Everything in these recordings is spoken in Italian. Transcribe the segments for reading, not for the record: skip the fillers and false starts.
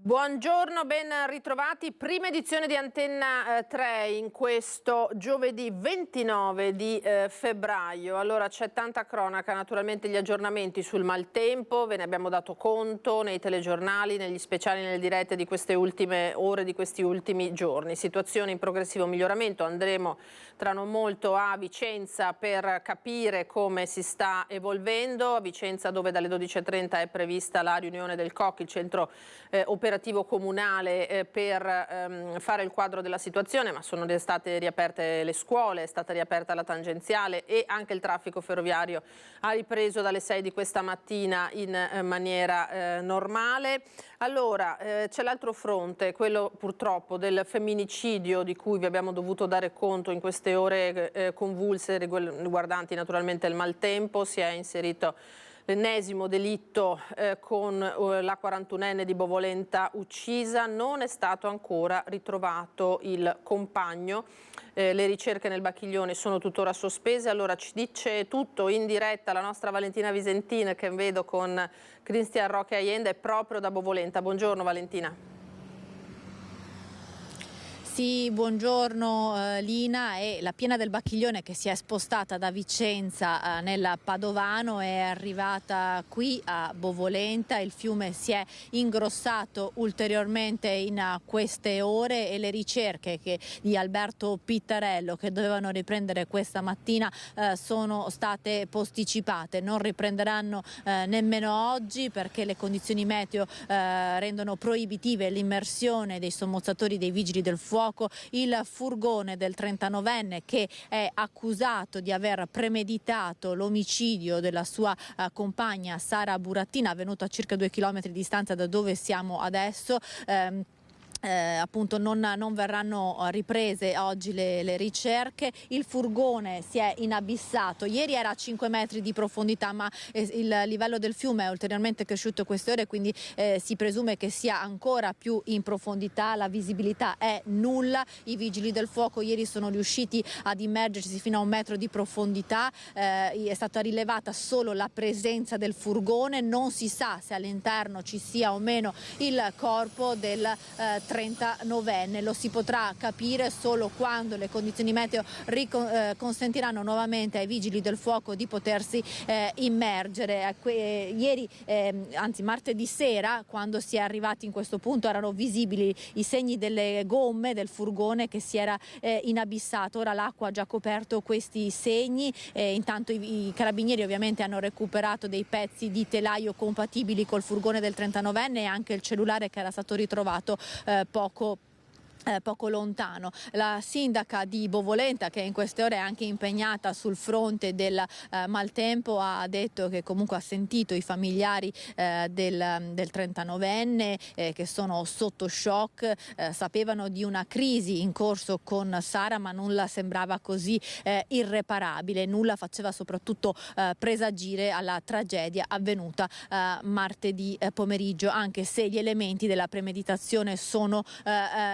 Buongiorno, ben ritrovati. Prima edizione di Antenna 3 in questo giovedì 29 di febbraio. Allora c'è tanta cronaca, naturalmente gli aggiornamenti sul maltempo, ve ne abbiamo dato conto nei telegiornali, negli speciali, nelle dirette di queste ultime ore, di questi ultimi giorni. Situazione in progressivo miglioramento, andremo tra non molto a Vicenza per capire come si sta evolvendo. A Vicenza, dove dalle 12:30 è prevista la riunione del COC, il centro operativo comunale, per fare il quadro della situazione, ma sono state riaperte le scuole, è stata riaperta la tangenziale e anche il traffico ferroviario ha ripreso dalle 6 di questa mattina in maniera normale. Allora c'è l'altro fronte, quello purtroppo del femminicidio di cui vi abbiamo dovuto dare conto in queste ore convulse riguardanti naturalmente il maltempo. Si è inserito l'ennesimo delitto con la 41enne di Bovolenta uccisa. Non è stato ancora ritrovato il compagno. Le ricerche nel Bacchiglione sono tuttora sospese. Allora ci dice tutto in diretta la nostra Valentina Visentin, che vedo con Cristian Roque Allende proprio da Bovolenta. Buongiorno Valentina. Sì, buongiorno Lina. E la piena del Bacchiglione, che si è spostata da Vicenza nel Padovano, è arrivata qui a Bovolenta. Il fiume si è ingrossato ulteriormente in queste ore e le ricerche di Alberto Pittarello, che dovevano riprendere questa mattina, sono state posticipate. Non riprenderanno nemmeno oggi, perché le condizioni meteo rendono proibitive l'immersione dei sommozzatori dei Vigili del Fuoco. Il furgone del 39enne, che è accusato di aver premeditato l'omicidio della sua compagna Sara Burattin, avvenuto a circa 2 chilometri di distanza da dove siamo adesso. Appunto non verranno riprese oggi le ricerche. Il furgone si è inabissato, ieri era a 5 metri di profondità, ma il livello del fiume è ulteriormente cresciuto queste ore, quindi si presume che sia ancora più in profondità. La visibilità è nulla. I vigili del fuoco ieri sono riusciti ad immergersi fino a 1 metro di profondità. È stata rilevata solo la presenza del furgone, non si sa se all'interno ci sia o meno il corpo del 39enne. Lo si potrà capire solo quando le condizioni meteo consentiranno nuovamente ai vigili del fuoco di potersi immergere. Ieri, anzi martedì sera, quando si è arrivati in questo punto, erano visibili i segni delle gomme del furgone che si era inabissato. Ora l'acqua ha già coperto questi segni. Intanto i carabinieri ovviamente hanno recuperato dei pezzi di telaio compatibili col furgone del 39enne e anche il cellulare, che era stato ritrovato poco lontano. La sindaca di Bovolenta, che in queste ore è anche impegnata sul fronte del maltempo, ha detto che comunque ha sentito i familiari del 39enne che sono sotto shock. Sapevano di una crisi in corso con Sara, ma nulla sembrava così irreparabile. Nulla faceva soprattutto presagire alla tragedia avvenuta martedì pomeriggio, anche se gli elementi della premeditazione sono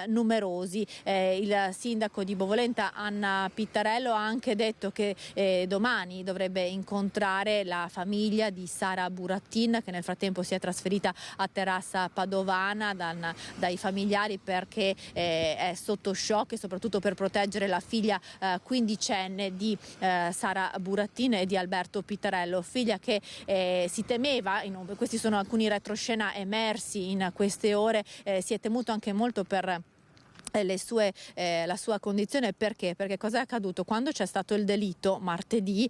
numerosi. Il sindaco di Bovolenta, Anna Pittarello, ha anche detto che domani dovrebbe incontrare la famiglia di Sara Burattin, che nel frattempo si è trasferita a Terrassa Padovana dai familiari, perché è sotto shock, e soprattutto per proteggere la figlia quindicenne di Sara Burattin e di Alberto Pittarello, figlia che si temeva. Questi sono alcuni retroscena emersi in queste ore. Si è temuto anche molto per la sua condizione. Perché cosa è accaduto? Quando c'è stato il delitto martedì,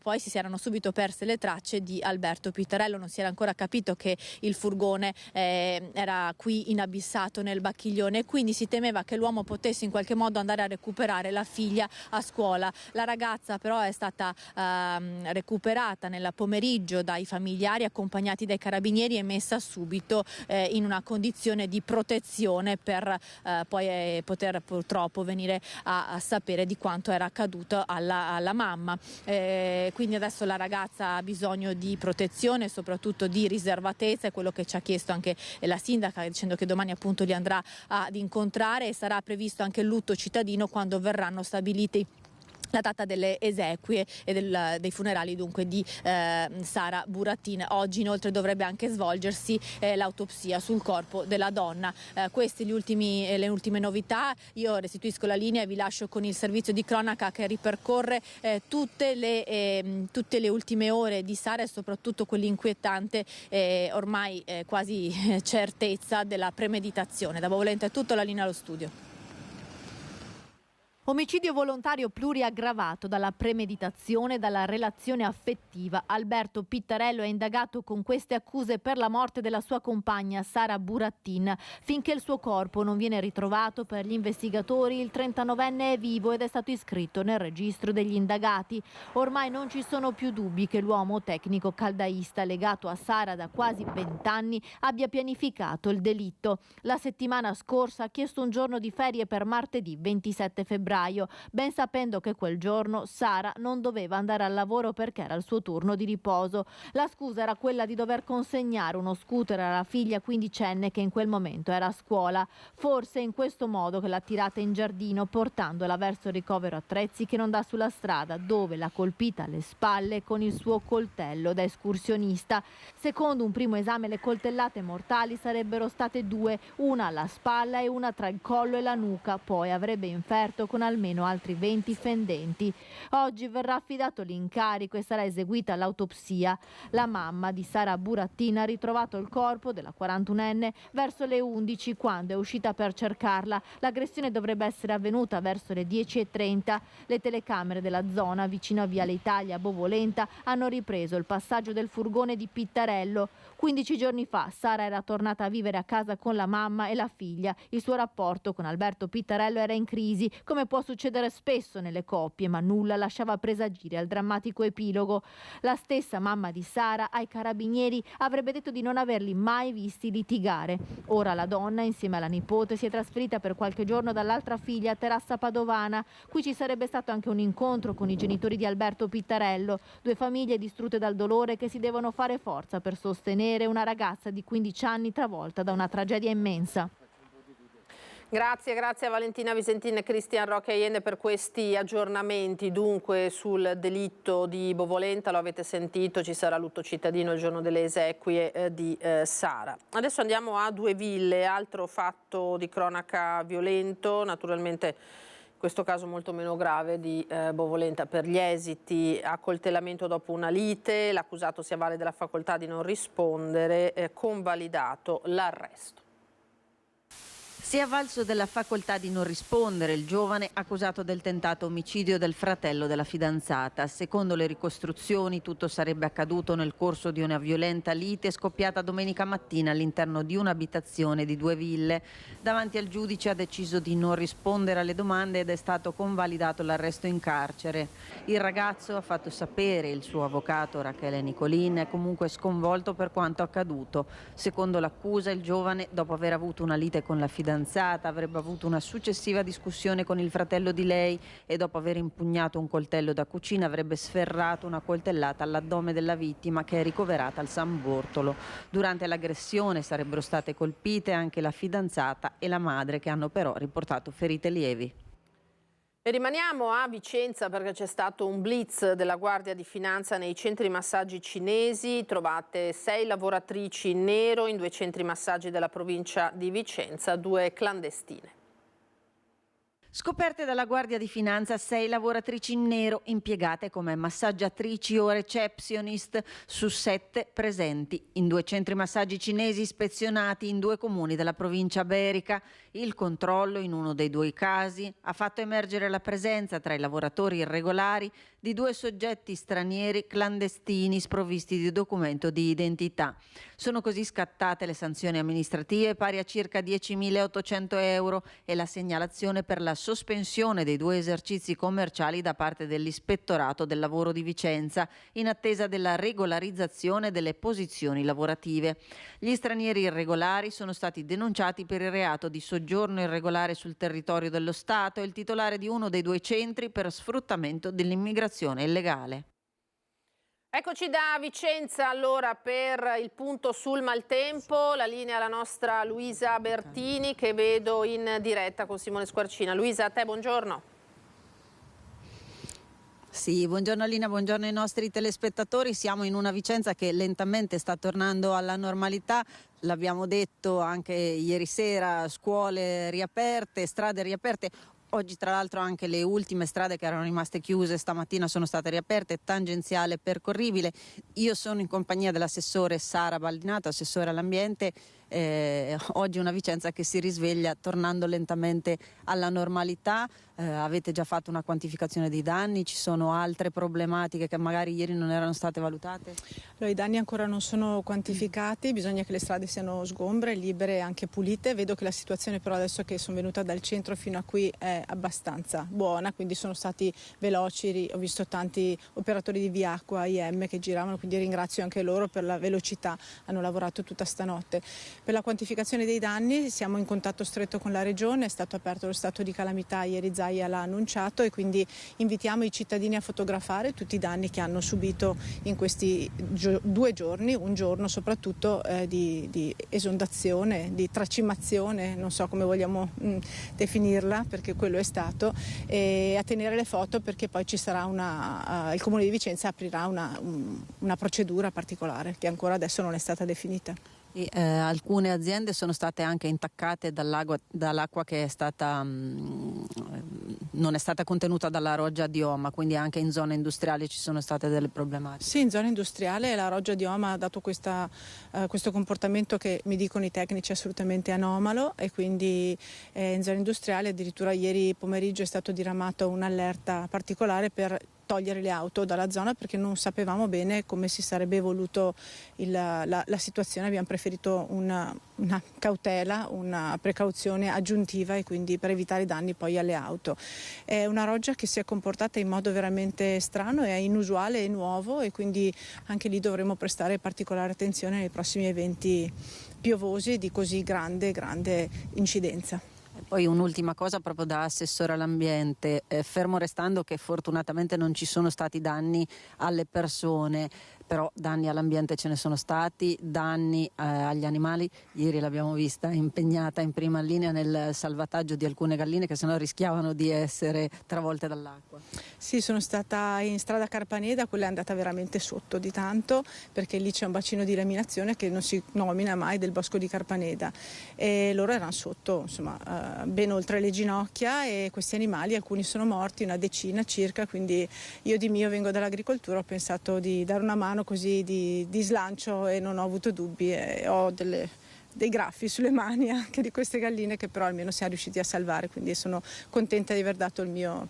poi si erano subito perse le tracce di Alberto Pittarello. Non si era ancora capito che il furgone era qui inabissato nel Bacchiglione, quindi si temeva che l'uomo potesse in qualche modo andare a recuperare la figlia a scuola. La ragazza però è stata recuperata nel pomeriggio dai familiari, accompagnati dai carabinieri, e messa subito in una condizione di protezione per poi poter purtroppo venire a sapere di quanto era accaduto alla mamma. Quindi adesso la ragazza ha bisogno di protezione, soprattutto di riservatezza. È quello che ci ha chiesto anche la sindaca, dicendo che domani appunto li andrà ad incontrare, e sarà previsto anche il lutto cittadino quando verranno stabiliti la data delle esequie e dei funerali dunque di Sara Burattin. Oggi inoltre dovrebbe anche svolgersi l'autopsia sul corpo della donna. Queste le ultime novità. Io restituisco la linea e vi lascio con il servizio di cronaca che ripercorre tutte le ultime ore di Sara e soprattutto quell'inquietante ormai quasi certezza della premeditazione. Da Bovolenta è tutto, la linea allo studio. Omicidio volontario pluriaggravato dalla premeditazione e dalla relazione affettiva. Alberto Pittarello è indagato con queste accuse per la morte della sua compagna Sara Burattin. Finché il suo corpo non viene ritrovato, per gli investigatori il 39enne è vivo ed è stato iscritto nel registro degli indagati. Ormai non ci sono più dubbi che l'uomo tecnico caldaista legato a Sara da quasi 20 anni abbia pianificato il delitto. La settimana scorsa ha chiesto un giorno di ferie per martedì 27 febbraio. Ben sapendo che quel giorno Sara non doveva andare al lavoro perché era il suo turno di riposo. La scusa era quella di dover consegnare uno scooter alla figlia quindicenne che in quel momento era a scuola. Forse in questo modo che l'ha tirata in giardino portandola verso il ricovero attrezzi che non dà sulla strada, dove l'ha colpita alle spalle con il suo coltello da escursionista. Secondo un primo esame le coltellate mortali sarebbero state 2, una alla spalla e una tra il collo e la nuca, poi avrebbe inferto con almeno altri 20 fendenti. Oggi verrà affidato l'incarico e sarà eseguita l'autopsia. La mamma di Sara Burattin ha ritrovato il corpo della 41enne verso le 11 quando è uscita per cercarla. L'aggressione dovrebbe essere avvenuta verso le 10:30. Le telecamere della zona vicino a Viale Italia a Bovolenta hanno ripreso il passaggio del furgone di Pittarello. 15 giorni fa Sara era tornata a vivere a casa con la mamma e la figlia. Il suo rapporto con Alberto Pittarello era in crisi, come può succedere spesso nelle coppie, ma nulla lasciava presagire al drammatico epilogo. La stessa mamma di Sara ai carabinieri avrebbe detto di non averli mai visti litigare. Ora la donna, insieme alla nipote, si è trasferita per qualche giorno dall'altra figlia a Terrassa Padovana. Qui ci sarebbe stato anche un incontro con i genitori di Alberto Pittarello, 2 famiglie distrutte dal dolore che si devono fare forza per sostenere una ragazza di 15 anni travolta da una tragedia immensa. Grazie a Valentina Visentin e Cristian Roque Allende per questi aggiornamenti. Dunque sul delitto di Bovolenta, lo avete sentito, ci sarà lutto cittadino il giorno delle esequie di Sara. Adesso andiamo a Due Ville, altro fatto di cronaca violento, naturalmente in questo caso molto meno grave di Bovolenta per gli esiti, accoltellamento dopo una lite, l'accusato si avvale della facoltà di non rispondere, convalidato l'arresto. Si è avvalso della facoltà di non rispondere il giovane accusato del tentato omicidio del fratello della fidanzata. Secondo le ricostruzioni tutto sarebbe accaduto nel corso di una violenta lite scoppiata domenica mattina all'interno di un'abitazione di Due Ville. Davanti al giudice ha deciso di non rispondere alle domande ed è stato convalidato l'arresto in carcere. Il ragazzo ha fatto sapere, il suo avvocato Rachele Nicolin è comunque sconvolto per quanto accaduto. Secondo l'accusa il giovane, dopo aver avuto una lite con la fidanzata, avrebbe avuto una successiva discussione con il fratello di lei e dopo aver impugnato un coltello da cucina avrebbe sferrato una coltellata all'addome della vittima che è ricoverata al San Bortolo. Durante l'aggressione sarebbero state colpite anche la fidanzata e la madre, che hanno però riportato ferite lievi. E rimaniamo a Vicenza perché c'è stato un blitz della Guardia di Finanza nei centri massaggi cinesi. Trovate 6 lavoratrici in nero in 2 centri massaggi della provincia di Vicenza, 2 clandestine. Scoperte dalla Guardia di Finanza 6 lavoratrici in nero impiegate come massaggiatrici o receptionist su 7 presenti in 2 centri massaggi cinesi ispezionati in 2 comuni della provincia berica. Il controllo in uno dei 2 casi ha fatto emergere la presenza tra i lavoratori irregolari di 2 soggetti stranieri clandestini sprovvisti di documento di identità. Sono così scattate le sanzioni amministrative pari a circa 10.800 euro e la segnalazione per la sospensione dei 2 esercizi commerciali da parte dell'Ispettorato del Lavoro di Vicenza in attesa della regolarizzazione delle posizioni lavorative. Gli stranieri irregolari sono stati denunciati per il reato di soggiorno irregolare sul territorio dello Stato e il titolare di uno dei 2 centri per sfruttamento dell'immigrazione illegale. Eccoci da Vicenza allora per il punto sul maltempo, la linea alla nostra Luisa Bertini che vedo in diretta con Simone Squarcina. Luisa, a te buongiorno. Sì, buongiorno Alina, buongiorno ai nostri telespettatori. Siamo in una Vicenza che lentamente sta tornando alla normalità. L'abbiamo detto anche ieri sera, scuole riaperte, strade riaperte. Oggi tra l'altro anche le ultime strade che erano rimaste chiuse stamattina sono state riaperte, tangenziale percorribile. Io sono in compagnia dell'assessore Sara Baldinato, assessore all'ambiente. Oggi una Vicenza che si risveglia tornando lentamente alla normalità. Avete già fatto una quantificazione dei danni? Ci sono altre problematiche che magari ieri non erano state valutate? Allora, i danni ancora non sono quantificati, bisogna che le strade siano sgombre, libere e anche pulite. Vedo che la situazione però adesso che sono venuta dal centro fino a qui è abbastanza buona, quindi sono stati veloci, ho visto tanti operatori di Viacqua, IM che giravano, quindi ringrazio anche loro per la velocità, hanno lavorato tutta stanotte. Per la quantificazione dei danni siamo in contatto stretto con la Regione, è stato aperto lo stato di calamità, ieri Zaia l'ha annunciato e quindi invitiamo i cittadini a fotografare tutti i danni che hanno subito in questi 2 giorni, un giorno soprattutto di esondazione, di tracimazione, non so come vogliamo definirla perché quello è stato, e a tenere le foto perché poi ci sarà il Comune di Vicenza aprirà una procedura particolare che ancora adesso non è stata definita. E, alcune aziende sono state anche intaccate dall'acqua che è stata, non è stata contenuta dalla roggia di Oma, quindi anche in zona industriale ci sono state delle problematiche. Sì, in zona industriale la roggia di Oma ha dato questo comportamento che mi dicono i tecnici assolutamente anomalo e quindi in zona industriale addirittura ieri pomeriggio è stato diramato un'allerta particolare per togliere le auto dalla zona perché non sapevamo bene come si sarebbe evoluto la situazione, abbiamo preferito una cautela, una precauzione aggiuntiva e quindi per evitare danni poi alle auto. È una roggia che si è comportata in modo veramente strano, è inusuale e nuovo e quindi anche lì dovremo prestare particolare attenzione nei prossimi eventi piovosi di così grande incidenza. Poi un'ultima cosa proprio da assessore all'ambiente, fermo restando che fortunatamente non ci sono stati danni alle persone, però danni all'ambiente ce ne sono stati, danni agli animali. Ieri l'abbiamo vista impegnata in prima linea nel salvataggio di alcune galline che sennò rischiavano di essere travolte dall'acqua. Sì, sono stata in strada Carpaneda, quella è andata veramente sotto di tanto perché lì c'è un bacino di laminazione che non si nomina mai del bosco di Carpaneda e loro erano sotto insomma ben oltre le ginocchia e questi animali, alcuni sono morti, una decina circa, quindi io di mio vengo dall'agricoltura, ho pensato di dare una mano così di slancio e non ho avuto dubbi e ho dei graffi sulle mani anche di queste galline che però almeno siamo riusciti a salvare, quindi sono contenta di aver dato il mio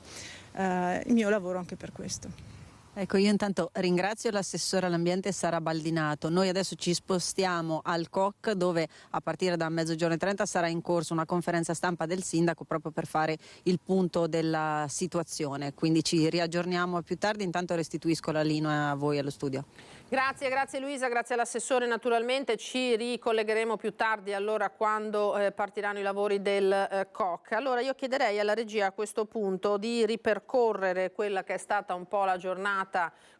lavoro anche per questo. Ecco, io intanto ringrazio l'assessore all'ambiente Sara Baldinato. Noi adesso ci spostiamo al COC dove a partire da 12:30 sarà in corso una conferenza stampa del sindaco proprio per fare il punto della situazione. Quindi ci riaggiorniamo più tardi, intanto restituisco la linea a voi allo studio. Grazie Luisa, grazie all'assessore naturalmente, ci ricollegheremo più tardi allora quando partiranno i lavori del COC. Allora io chiederei alla regia a questo punto di ripercorrere quella che è stata un po' la giornata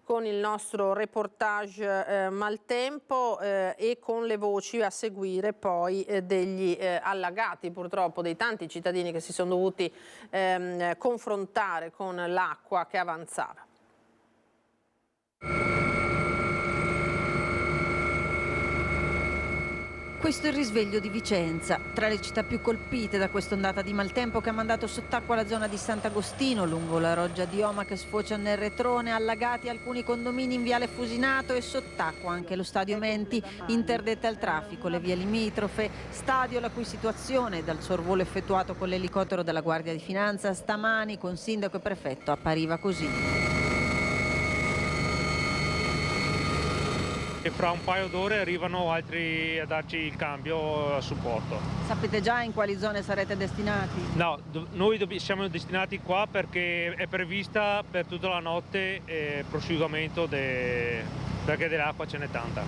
con il nostro reportage Maltempo e con le voci a seguire poi degli allagati purtroppo, dei tanti cittadini che si sono dovuti confrontare con l'acqua che avanzava. Questo è il risveglio di Vicenza, tra le città più colpite da quest'ondata di maltempo che ha mandato sott'acqua la zona di Sant'Agostino, lungo la roggia di Oma che sfocia nel Retrone, allagati alcuni condomini in viale Fusinato e sott'acqua anche lo stadio Menti, interdette al traffico, le vie limitrofe, stadio la cui situazione dal sorvolo effettuato con l'elicottero della Guardia di Finanza stamani con sindaco e prefetto appariva così. E fra un paio d'ore arrivano altri a darci il cambio a supporto. Sapete già in quali zone sarete destinati? No, noi siamo destinati qua perché è prevista per tutta la notte prosciugamento perché dell'acqua ce n'è tanta.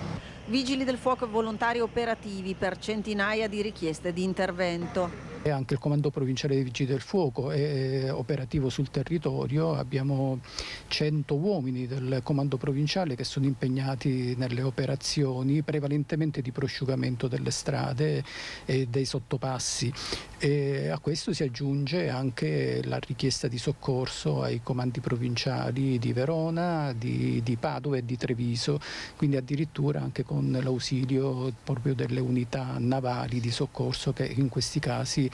Vigili del fuoco e volontari operativi per centinaia di richieste di intervento. E anche il Comando Provinciale dei Vigili del Fuoco è operativo sul territorio, abbiamo 100 uomini del Comando Provinciale che sono impegnati nelle operazioni prevalentemente di prosciugamento delle strade e dei sottopassi. E a questo si aggiunge anche la richiesta di soccorso ai comandi provinciali di Verona, di Padova e di Treviso, quindi addirittura anche con l'ausilio proprio delle unità navali di soccorso che in questi casi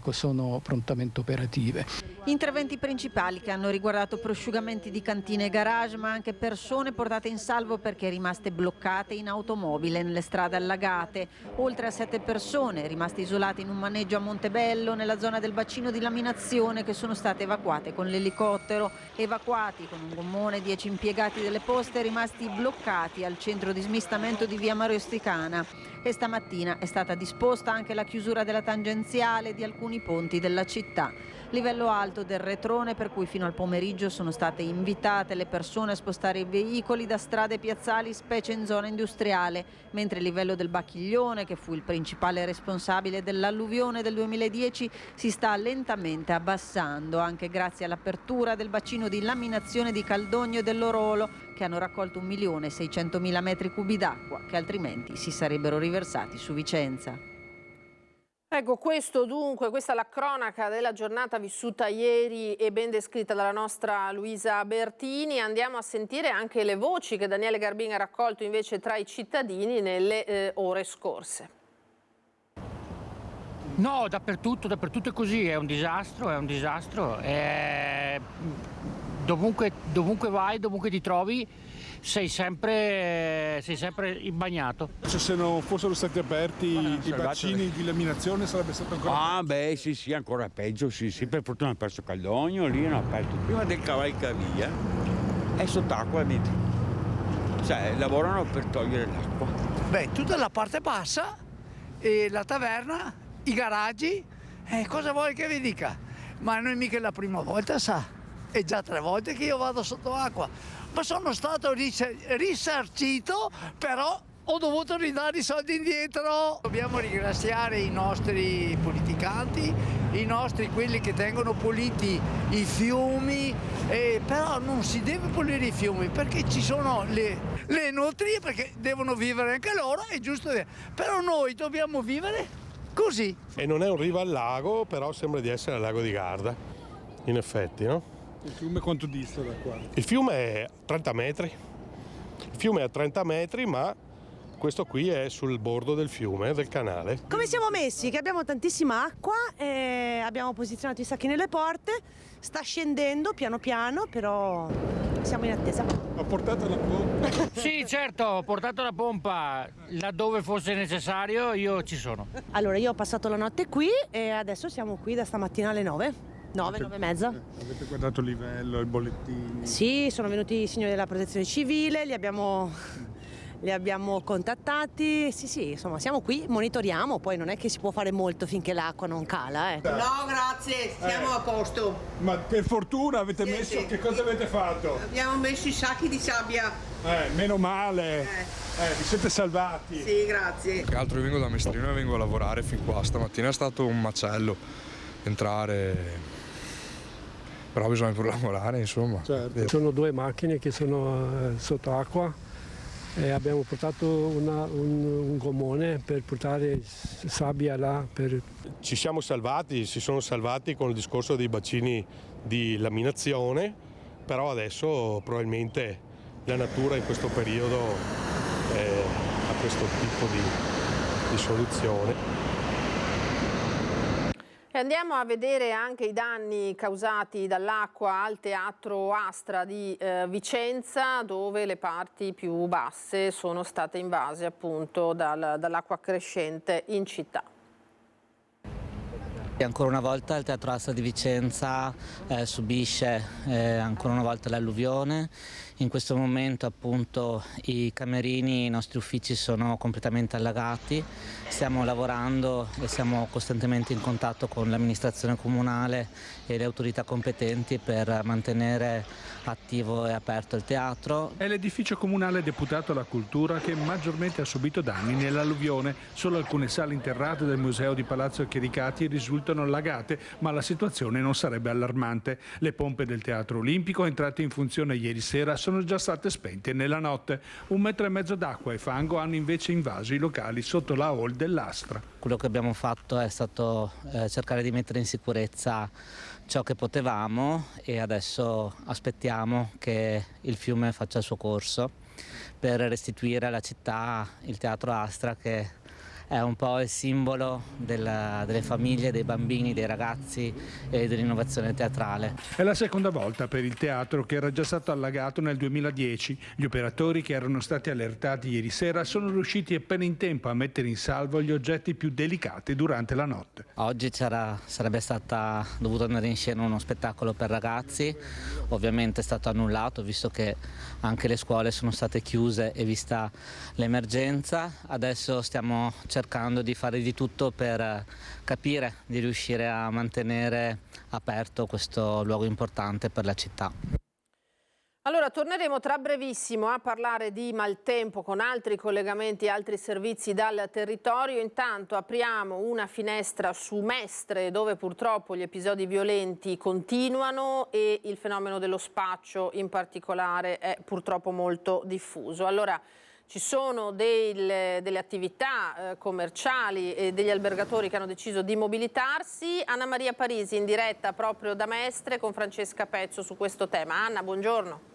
sono prontamente operative. Interventi principali che hanno riguardato prosciugamenti di cantine e garage, ma anche persone portate in salvo perché rimaste bloccate in automobile nelle strade allagate. Oltre a 7 persone rimaste isolate in un maneggio a Montebello, nella zona del bacino di laminazione, che sono state evacuate con l'elicottero. Evacuati con un gommone 10 impiegati delle poste rimasti bloccati al centro di smistamento di via Mario Sticana. E stamattina è stata disposta anche la chiusura della tangenziale di alcuni ponti della città. Livello alto del Retrone, per cui fino al pomeriggio sono state invitate le persone a spostare i veicoli da strade piazzali, specie in zona industriale, mentre il livello del Bacchiglione, che fu il principale responsabile dell'alluvione del 2010, si sta lentamente abbassando, anche grazie all'apertura del bacino di laminazione di Caldogno e dell'Orolo, che hanno raccolto 1.600.000 metri cubi d'acqua, che altrimenti si sarebbero riversati su Vicenza. Ecco, questo dunque, questa è la cronaca della giornata vissuta ieri e ben descritta dalla nostra Luisa Bertini. Andiamo a sentire anche le voci che Daniele Garbin ha raccolto invece tra i cittadini nelle ore scorse. No, dappertutto è così, è un disastro. Dovunque vai, dovunque ti trovi, sei sempre imbagnato. Se non fossero stati aperti i bacini di laminazione sarebbe stato ancora peggio. Sì, ancora peggio, sì, per fortuna hanno perso Caldogno, lì hanno aperto prima del cavalcavia, è sott'acqua, cioè lavorano per togliere l'acqua. Beh, tutta la parte bassa, e la taverna, i garaggi, cosa vuoi che vi dica? Ma non è mica la prima volta, sa, è già 3 volte che io vado sotto acqua. Ma sono stato risarcito, però ho dovuto ridare i soldi indietro. Dobbiamo ringraziare i nostri politicanti, quelli che tengono puliti i fiumi, però non si deve pulire i fiumi perché ci sono le nutrie, perché devono vivere anche loro, è giusto, però noi dobbiamo vivere così. E non è un riva al lago, però sembra di essere al lago di Garda, in effetti, no? Il fiume quanto dista da qua? Il fiume è 30 metri. Il fiume è a 30 metri, ma questo qui è sul bordo del fiume, del canale. Come siamo messi? Che abbiamo tantissima acqua, abbiamo posizionato i sacchi nelle porte, sta scendendo piano piano, però siamo in attesa. Ho portato la pompa? Sì, certo, ho portato la pompa laddove fosse necessario, io ci sono. Allora, io ho passato la notte qui e adesso siamo qui da stamattina alle 9. 9 e mezza. Avete guardato il livello, i bollettini? Sì, sono venuti i signori della protezione civile, li abbiamo contattati. Sì, insomma, siamo qui, monitoriamo, poi non è che si può fare molto finché l'acqua non cala. No, grazie, siamo a posto. Ma per fortuna avete messo, sì. Che cosa avete fatto? Abbiamo messo i sacchi di sabbia. Meno male. Vi siete salvati. Sì, grazie. Che altro, io vengo da Mestrino e vengo a lavorare fin qua. Stamattina è stato un macello entrare. Però bisogna pure lavorare, insomma. Certo. Sono 2 macchine che sono sotto acqua e abbiamo portato un gommone per portare sabbia là. Ci siamo salvati, si sono salvati con il discorso dei bacini di laminazione, però adesso probabilmente la natura in questo periodo ha questo tipo di soluzione. E andiamo a vedere anche i danni causati dall'acqua al teatro Astra di Vicenza, dove le parti più basse sono state invase appunto dall'acqua crescente in città. E ancora una volta il Teatro Astra di Vicenza subisce ancora una volta l'alluvione. In questo momento appunto i camerini, i nostri uffici sono completamente allagati. Stiamo lavorando e siamo costantemente in contatto con l'amministrazione comunale e le autorità competenti per mantenere attivo e aperto il teatro. È l'edificio comunale deputato alla cultura che maggiormente ha subito danni nell'alluvione. Solo alcune sale interrate del Museo di Palazzo Chiericati risultano risultano allagate, ma la situazione non sarebbe allarmante. Le pompe del Teatro Olimpico, entrate in funzione ieri sera, sono già state spente nella notte. 1,5 metri d'acqua e fango hanno invece invaso i locali sotto la hall dell'Astra. Quello che abbiamo fatto è stato cercare di mettere in sicurezza ciò che potevamo e adesso aspettiamo che il fiume faccia il suo corso per restituire alla città il Teatro Astra, che è un po' il simbolo delle famiglie, dei bambini, dei ragazzi e dell'innovazione teatrale. È la seconda volta per il teatro, che era già stato allagato nel 2010. Gli operatori, che erano stati allertati ieri sera, sono riusciti appena in tempo a mettere in salvo gli oggetti più delicati durante la notte. Oggi sarebbe dovuto andare in scena uno spettacolo per ragazzi, ovviamente è stato annullato visto che anche le scuole sono state chiuse e vista l'emergenza. Adesso stiamo cercando di fare di tutto per capire di riuscire a mantenere aperto questo luogo importante per la città. Allora, torneremo tra brevissimo a parlare di maltempo con altri collegamenti, altri servizi dal territorio. Intanto apriamo una finestra su Mestre, dove purtroppo gli episodi violenti continuano e il fenomeno dello spaccio in particolare è purtroppo molto diffuso. Allora, ci sono delle attività commerciali e degli albergatori che hanno deciso di mobilitarsi. Anna Maria Parisi in diretta proprio da Mestre con Francesca Pezzo su questo tema. Anna, buongiorno.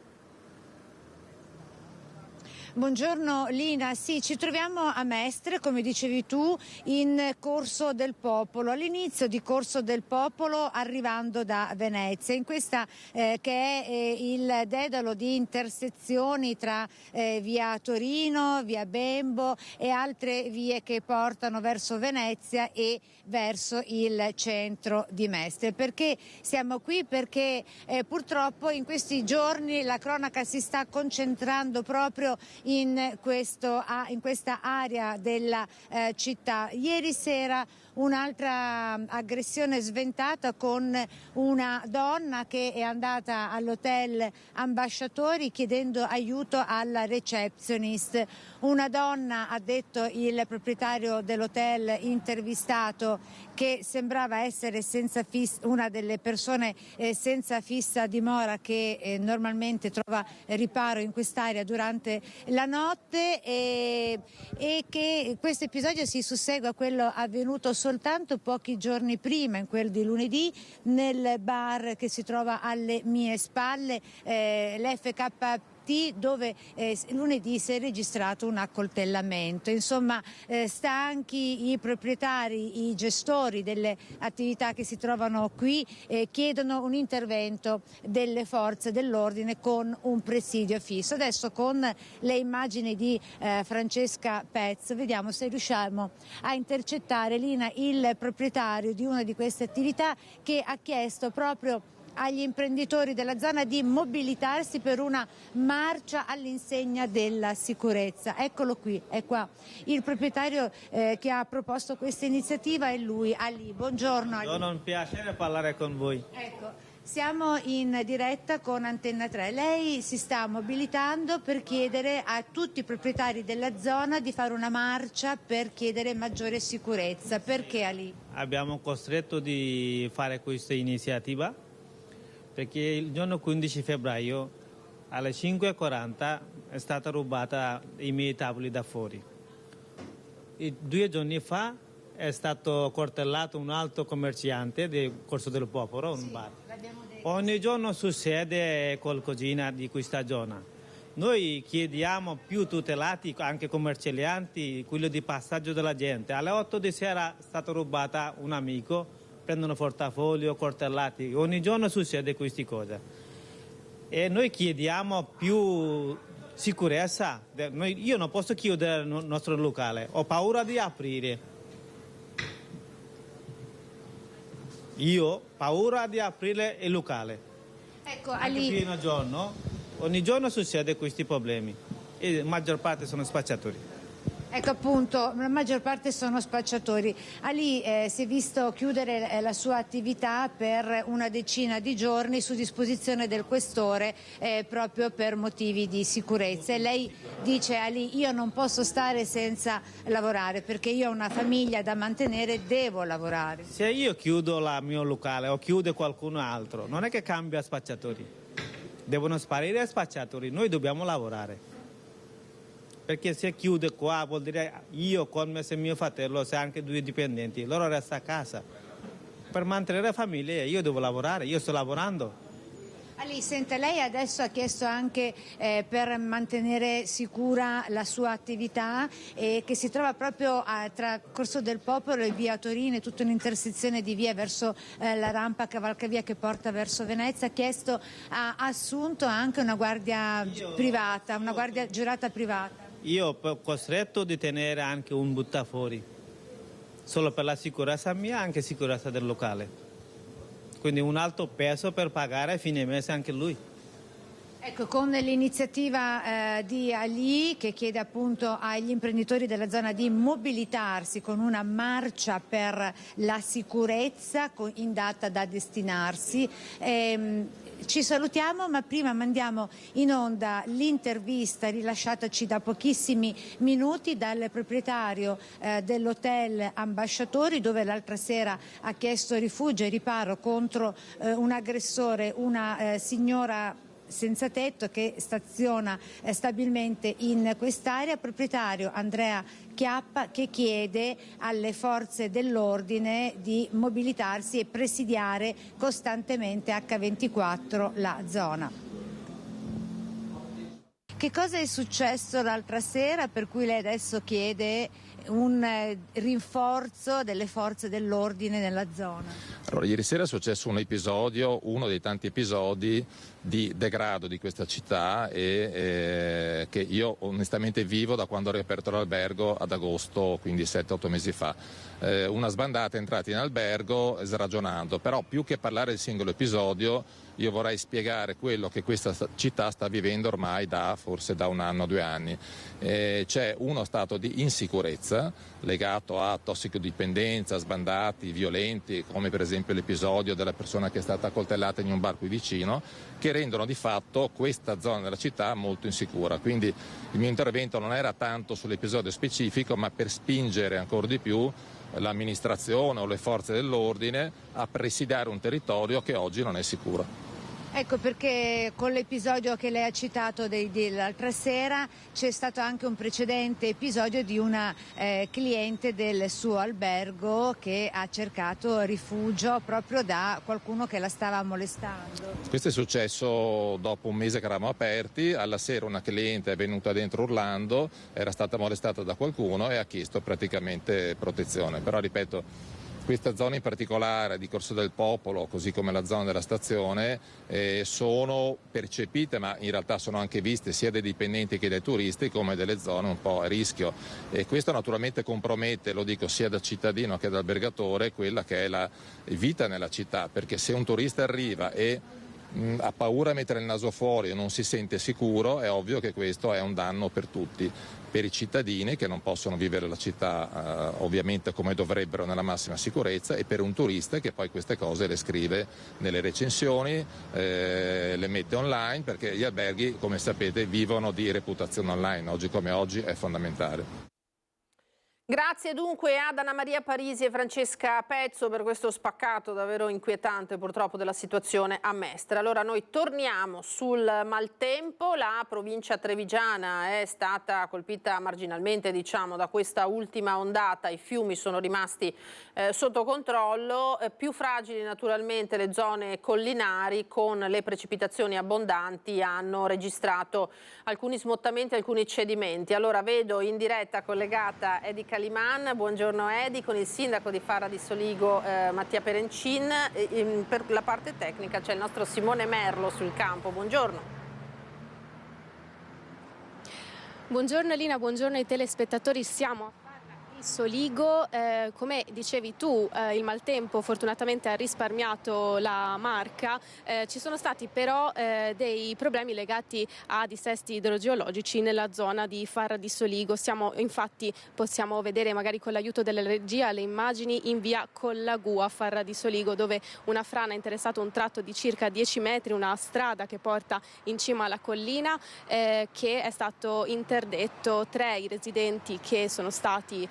Buongiorno Lina, sì, ci troviamo a Mestre, come dicevi tu, in Corso del Popolo, all'inizio di Corso del Popolo arrivando da Venezia, in questa che è il dedalo di intersezioni tra via Torino, via Bembo e altre vie che portano verso Venezia e verso il centro di Mestre. Perché siamo qui? Perché purtroppo in questi giorni la cronaca si sta concentrando proprio in questa area della città. Ieri sera un'altra aggressione sventata con una donna che è andata all'hotel Ambasciatori chiedendo aiuto alla receptionist. Una donna, ha detto il proprietario dell'hotel intervistato, che sembrava essere una delle persone senza fissa dimora che normalmente trova riparo in quest'area durante la notte e che questo episodio si sussegue a quello avvenuto soltanto pochi giorni prima, in quel di lunedì, nel bar che si trova alle mie spalle, l'FKP, dove lunedì si è registrato un accoltellamento. Insomma, stanchi i proprietari, i gestori delle attività che si trovano qui chiedono un intervento delle forze dell'ordine con un presidio fisso. Adesso con le immagini di Francesca Pezzo vediamo se riusciamo a intercettare, Lina, il proprietario di una di queste attività, che ha chiesto proprio agli imprenditori della zona di mobilitarsi per una marcia all'insegna della sicurezza. Eccolo qui, è qua il proprietario che ha proposto questa iniziativa, è lui, Ali. Buongiorno Ali. È un piacere parlare con voi. Ecco, siamo in diretta con Antenna 3. Lei si sta mobilitando per chiedere a tutti i proprietari della zona di fare una marcia per chiedere maggiore sicurezza. Perché Ali? Abbiamo costretto di fare questa iniziativa perché il giorno 15 febbraio alle 5:40 è stata rubata i miei tavoli da fuori. E 2 giorni fa è stato accoltellato un altro commerciante del Corso del Popolo, un bar. Ogni giorno succede qualcosina di questa zona. Noi chiediamo più tutelati, anche commercianti, quello di passaggio della gente. Alle 8 di sera è stato rubato un amico, prendono portafoglio, coltellati, ogni giorno succede queste cose. E noi chiediamo più sicurezza. Io non posso chiudere il nostro locale, ho paura di aprire. Io ho paura di aprire il locale. Ecco, Ali. Ogni giorno succede questi problemi e la maggior parte sono spacciatori. Ecco appunto, la maggior parte sono spacciatori. Ali si è visto chiudere la sua attività per una decina di giorni su disposizione del questore proprio per motivi di sicurezza. E lei dice: Ali, io non posso stare senza lavorare perché io ho una famiglia da mantenere, devo lavorare. Se io chiudo il mio locale o chiude qualcun altro, non è che cambia spacciatori. Devono sparire spacciatori, noi dobbiamo lavorare. Perché se chiude qua vuol dire io con me e mio fratello, se anche 2 dipendenti, loro restano a casa. Per mantenere la famiglia io devo lavorare, io sto lavorando. Ali, senta, lei adesso ha chiesto anche per mantenere sicura la sua attività che si trova proprio tra Corso del Popolo e via Torino, tutta un'intersezione di via verso la rampa cavalcavia che porta verso Venezia. Ha assunto anche una guardia privata, una guardia giurata privata. Io ho costretto di tenere anche un buttafuori, solo per la sicurezza mia e anche sicurezza del locale. Quindi un alto peso per pagare a fine mese anche lui. Ecco, con l'iniziativa di Ali che chiede appunto agli imprenditori della zona di mobilitarsi con una marcia per la sicurezza in data da destinarsi. Ci salutiamo, ma prima mandiamo in onda l'intervista rilasciataci da pochissimi minuti dal proprietario dell'hotel Ambasciatori, dove l'altra sera ha chiesto rifugio e riparo contro un aggressore, una signora senza tetto che staziona stabilmente in quest'area. Proprietario Andrea Chiappa, che chiede alle forze dell'ordine di mobilitarsi e presidiare costantemente H24 la zona. Che cosa è successo l'altra sera per cui lei adesso chiede un rinforzo delle forze dell'ordine nella zona? Allora, ieri sera è successo un episodio, uno dei tanti episodi di degrado di questa città che io onestamente vivo da quando ho riaperto l'albergo ad agosto, quindi 7-8 mesi fa. Una sbandata è entrata in albergo sragionando, però più che parlare del singolo episodio io vorrei spiegare quello che questa città sta vivendo ormai forse da 1 anno, 2 anni. C'è uno stato di insicurezza legato a tossicodipendenza, sbandati violenti, come per esempio l'episodio della persona che è stata accoltellata in un bar qui vicino, che rendono di fatto questa zona della città molto insicura. Quindi il mio intervento non era tanto sull'episodio specifico, ma per spingere ancora di più l'amministrazione o le forze dell'ordine a presidiare un territorio che oggi non è sicuro. Ecco perché con l'episodio che lei ha citato dell'altra sera c'è stato anche un precedente episodio di una cliente del suo albergo che ha cercato rifugio proprio da qualcuno che la stava molestando. Questo è successo dopo un mese che eravamo aperti. Alla sera una cliente è venuta dentro urlando, era stata molestata da qualcuno e ha chiesto praticamente protezione. Però ripeto, questa zona in particolare di Corso del Popolo, così come la zona della stazione, sono percepite, ma in realtà sono anche viste sia dai dipendenti che dai turisti come delle zone un po' a rischio. E questo naturalmente compromette, lo dico sia da cittadino che da albergatore, quella che è la vita nella città, perché se un turista arriva e ha paura a mettere il naso fuori e non si sente sicuro, è ovvio che questo è un danno per tutti, per i cittadini che non possono vivere la città ovviamente come dovrebbero nella massima sicurezza, e per un turista che poi queste cose le scrive nelle recensioni, le mette online, perché gli alberghi, come sapete, vivono di reputazione online, oggi come oggi è fondamentale. Grazie dunque ad Anna Maria Parisi e Francesca Pezzo per questo spaccato davvero inquietante purtroppo della situazione a Mestre. Allora noi torniamo sul maltempo. La provincia trevigiana è stata colpita marginalmente, diciamo, da questa ultima ondata. I fiumi sono rimasti sotto controllo, più fragili naturalmente le zone collinari, con le precipitazioni abbondanti hanno registrato alcuni smottamenti, alcuni cedimenti. Allora vedo in diretta collegata Edi Caliman. Buongiorno Edi, con il sindaco di Farra di Soligo Mattia Perencin. Per la parte tecnica c'è il nostro Simone Merlo sul campo. Buongiorno. Buongiorno Elina, buongiorno ai telespettatori. Siamo a Farra Soligo, come dicevi tu, il maltempo fortunatamente ha risparmiato la Marca, ci sono stati però dei problemi legati a dissesti idrogeologici nella zona di Farra di Soligo. Infatti possiamo vedere magari con l'aiuto della regia le immagini in via Collagù a Farra di Soligo, dove una frana ha interessato un tratto di circa 10 metri, una strada che porta in cima alla collina, che è stato interdetto. 3 i residenti che sono stati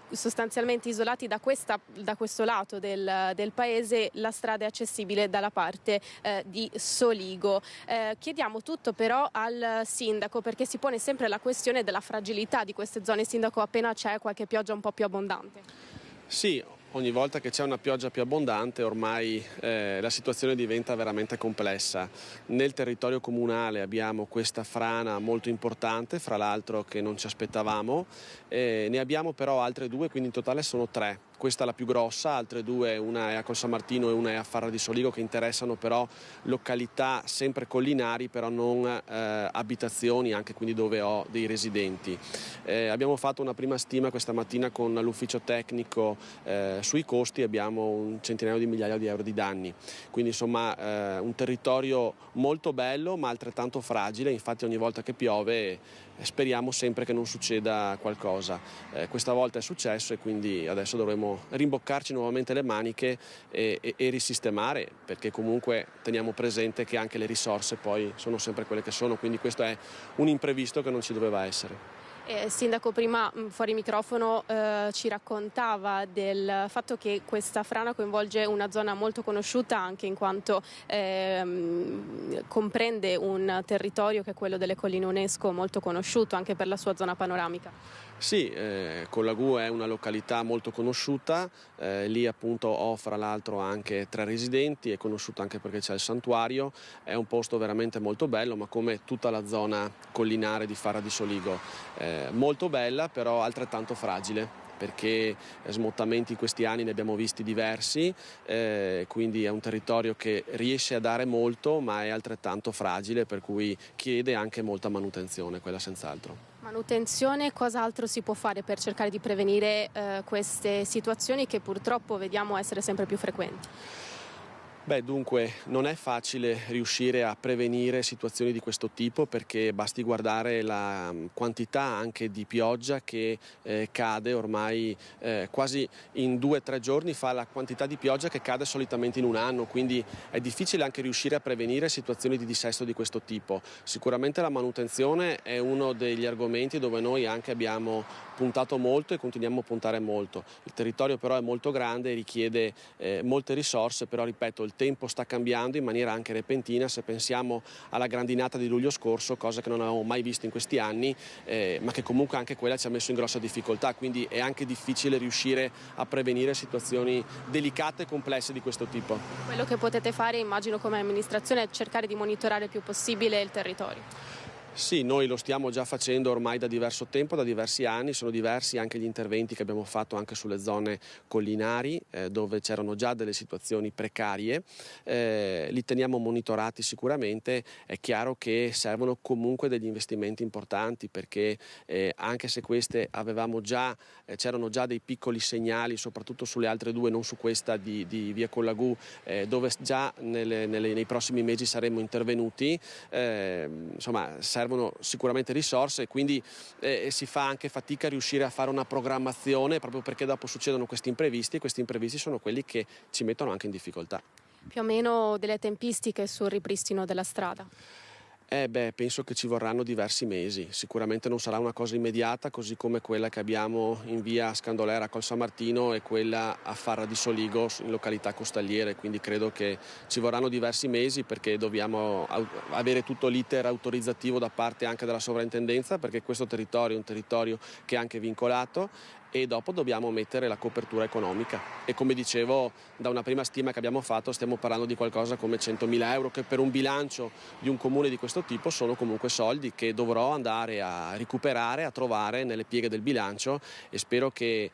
sostanzialmente isolati da questo lato del paese. La strada è accessibile dalla parte di Soligo. Chiediamo tutto però al sindaco, perché si pone sempre la questione della fragilità di queste zone. Sindaco, appena c'è qualche pioggia un po' più abbondante. Sì, ogni volta che c'è una pioggia più abbondante ormai la situazione diventa veramente complessa. Nel territorio comunale abbiamo questa frana molto importante, fra l'altro che non ci aspettavamo, ne abbiamo però altre 2, quindi in totale sono 3. Questa è la più grossa, altre 2, una è a Col San Martino e una è a Farra di Soligo, che interessano però località sempre collinari, però non abitazioni, anche quindi dove ho dei residenti. Abbiamo fatto una prima stima questa mattina con l'ufficio tecnico sui costi, abbiamo un centinaio di migliaia di euro di danni, quindi insomma un territorio molto bello ma altrettanto fragile. Infatti ogni volta che piove speriamo sempre che non succeda qualcosa. Questa volta è successo e quindi adesso dovremo rimboccarci nuovamente le maniche e risistemare, perché comunque teniamo presente che anche le risorse poi sono sempre quelle che sono, quindi questo è un imprevisto che non ci doveva essere. Sindaco, prima fuori microfono ci raccontava del fatto che questa frana coinvolge una zona molto conosciuta, anche in quanto comprende un territorio che è quello delle colline UNESCO, molto conosciuto anche per la sua zona panoramica. Sì, Collagù è una località molto conosciuta, lì appunto ho fra l'altro anche 3 residenti, è conosciuta anche perché c'è il santuario, è un posto veramente molto bello, ma come tutta la zona collinare di Farra di Soligo, molto bella però altrettanto fragile, perché smottamenti in questi anni ne abbiamo visti diversi, quindi è un territorio che riesce a dare molto ma è altrettanto fragile, per cui chiede anche molta manutenzione, quella senz'altro. Manutenzione, cos'altro si può fare per cercare di prevenire queste situazioni che purtroppo vediamo essere sempre più frequenti? Beh, dunque non è facile riuscire a prevenire situazioni di questo tipo, perché basti guardare la quantità anche di pioggia che cade ormai quasi in 2 o 3 giorni, fa la quantità di pioggia che cade solitamente in un anno, quindi è difficile anche riuscire a prevenire situazioni di dissesto di questo tipo. Sicuramente la manutenzione è uno degli argomenti dove noi anche abbiamo puntato molto e continuiamo a puntare molto. Il territorio però è molto grande e richiede molte risorse, però ripeto, il tempo sta cambiando in maniera anche repentina. Se pensiamo alla grandinata di luglio scorso, cosa che non avevamo mai visto in questi anni, ma che comunque anche quella ci ha messo in grossa difficoltà, quindi è anche difficile riuscire a prevenire situazioni delicate e complesse di questo tipo. Quello che potete fare, immagino, come amministrazione è cercare di monitorare il più possibile il territorio. Sì, noi lo stiamo già facendo ormai da diverso tempo, da diversi anni, sono diversi anche gli interventi che abbiamo fatto anche sulle zone collinari, dove c'erano già delle situazioni precarie, li teniamo monitorati sicuramente. È chiaro che servono comunque degli investimenti importanti, perché anche se queste avevamo già, c'erano già dei piccoli segnali, soprattutto sulle altre 2, non su questa di via Collagù, dove già nei prossimi mesi saremo intervenuti, insomma servono sicuramente risorse e quindi si fa anche fatica a riuscire a fare una programmazione, proprio perché dopo succedono questi imprevisti, e questi imprevisti sono quelli che ci mettono anche in difficoltà. Più o meno delle tempistiche sul ripristino della strada? Penso che ci vorranno diversi mesi, sicuramente non sarà una cosa immediata, così come quella che abbiamo in via Scandolera a Col San Martino e quella a Farra di Soligo in località costiere, quindi credo che ci vorranno diversi mesi, perché dobbiamo avere tutto l'iter autorizzativo da parte anche della sovrintendenza, perché questo territorio è un territorio che è anche vincolato, e dopo dobbiamo mettere la copertura economica, e come dicevo, da una prima stima che abbiamo fatto stiamo parlando di qualcosa come 100.000 euro, che per un bilancio di un comune di questo tipo sono comunque soldi che dovrò andare a recuperare, a trovare nelle pieghe del bilancio, e spero che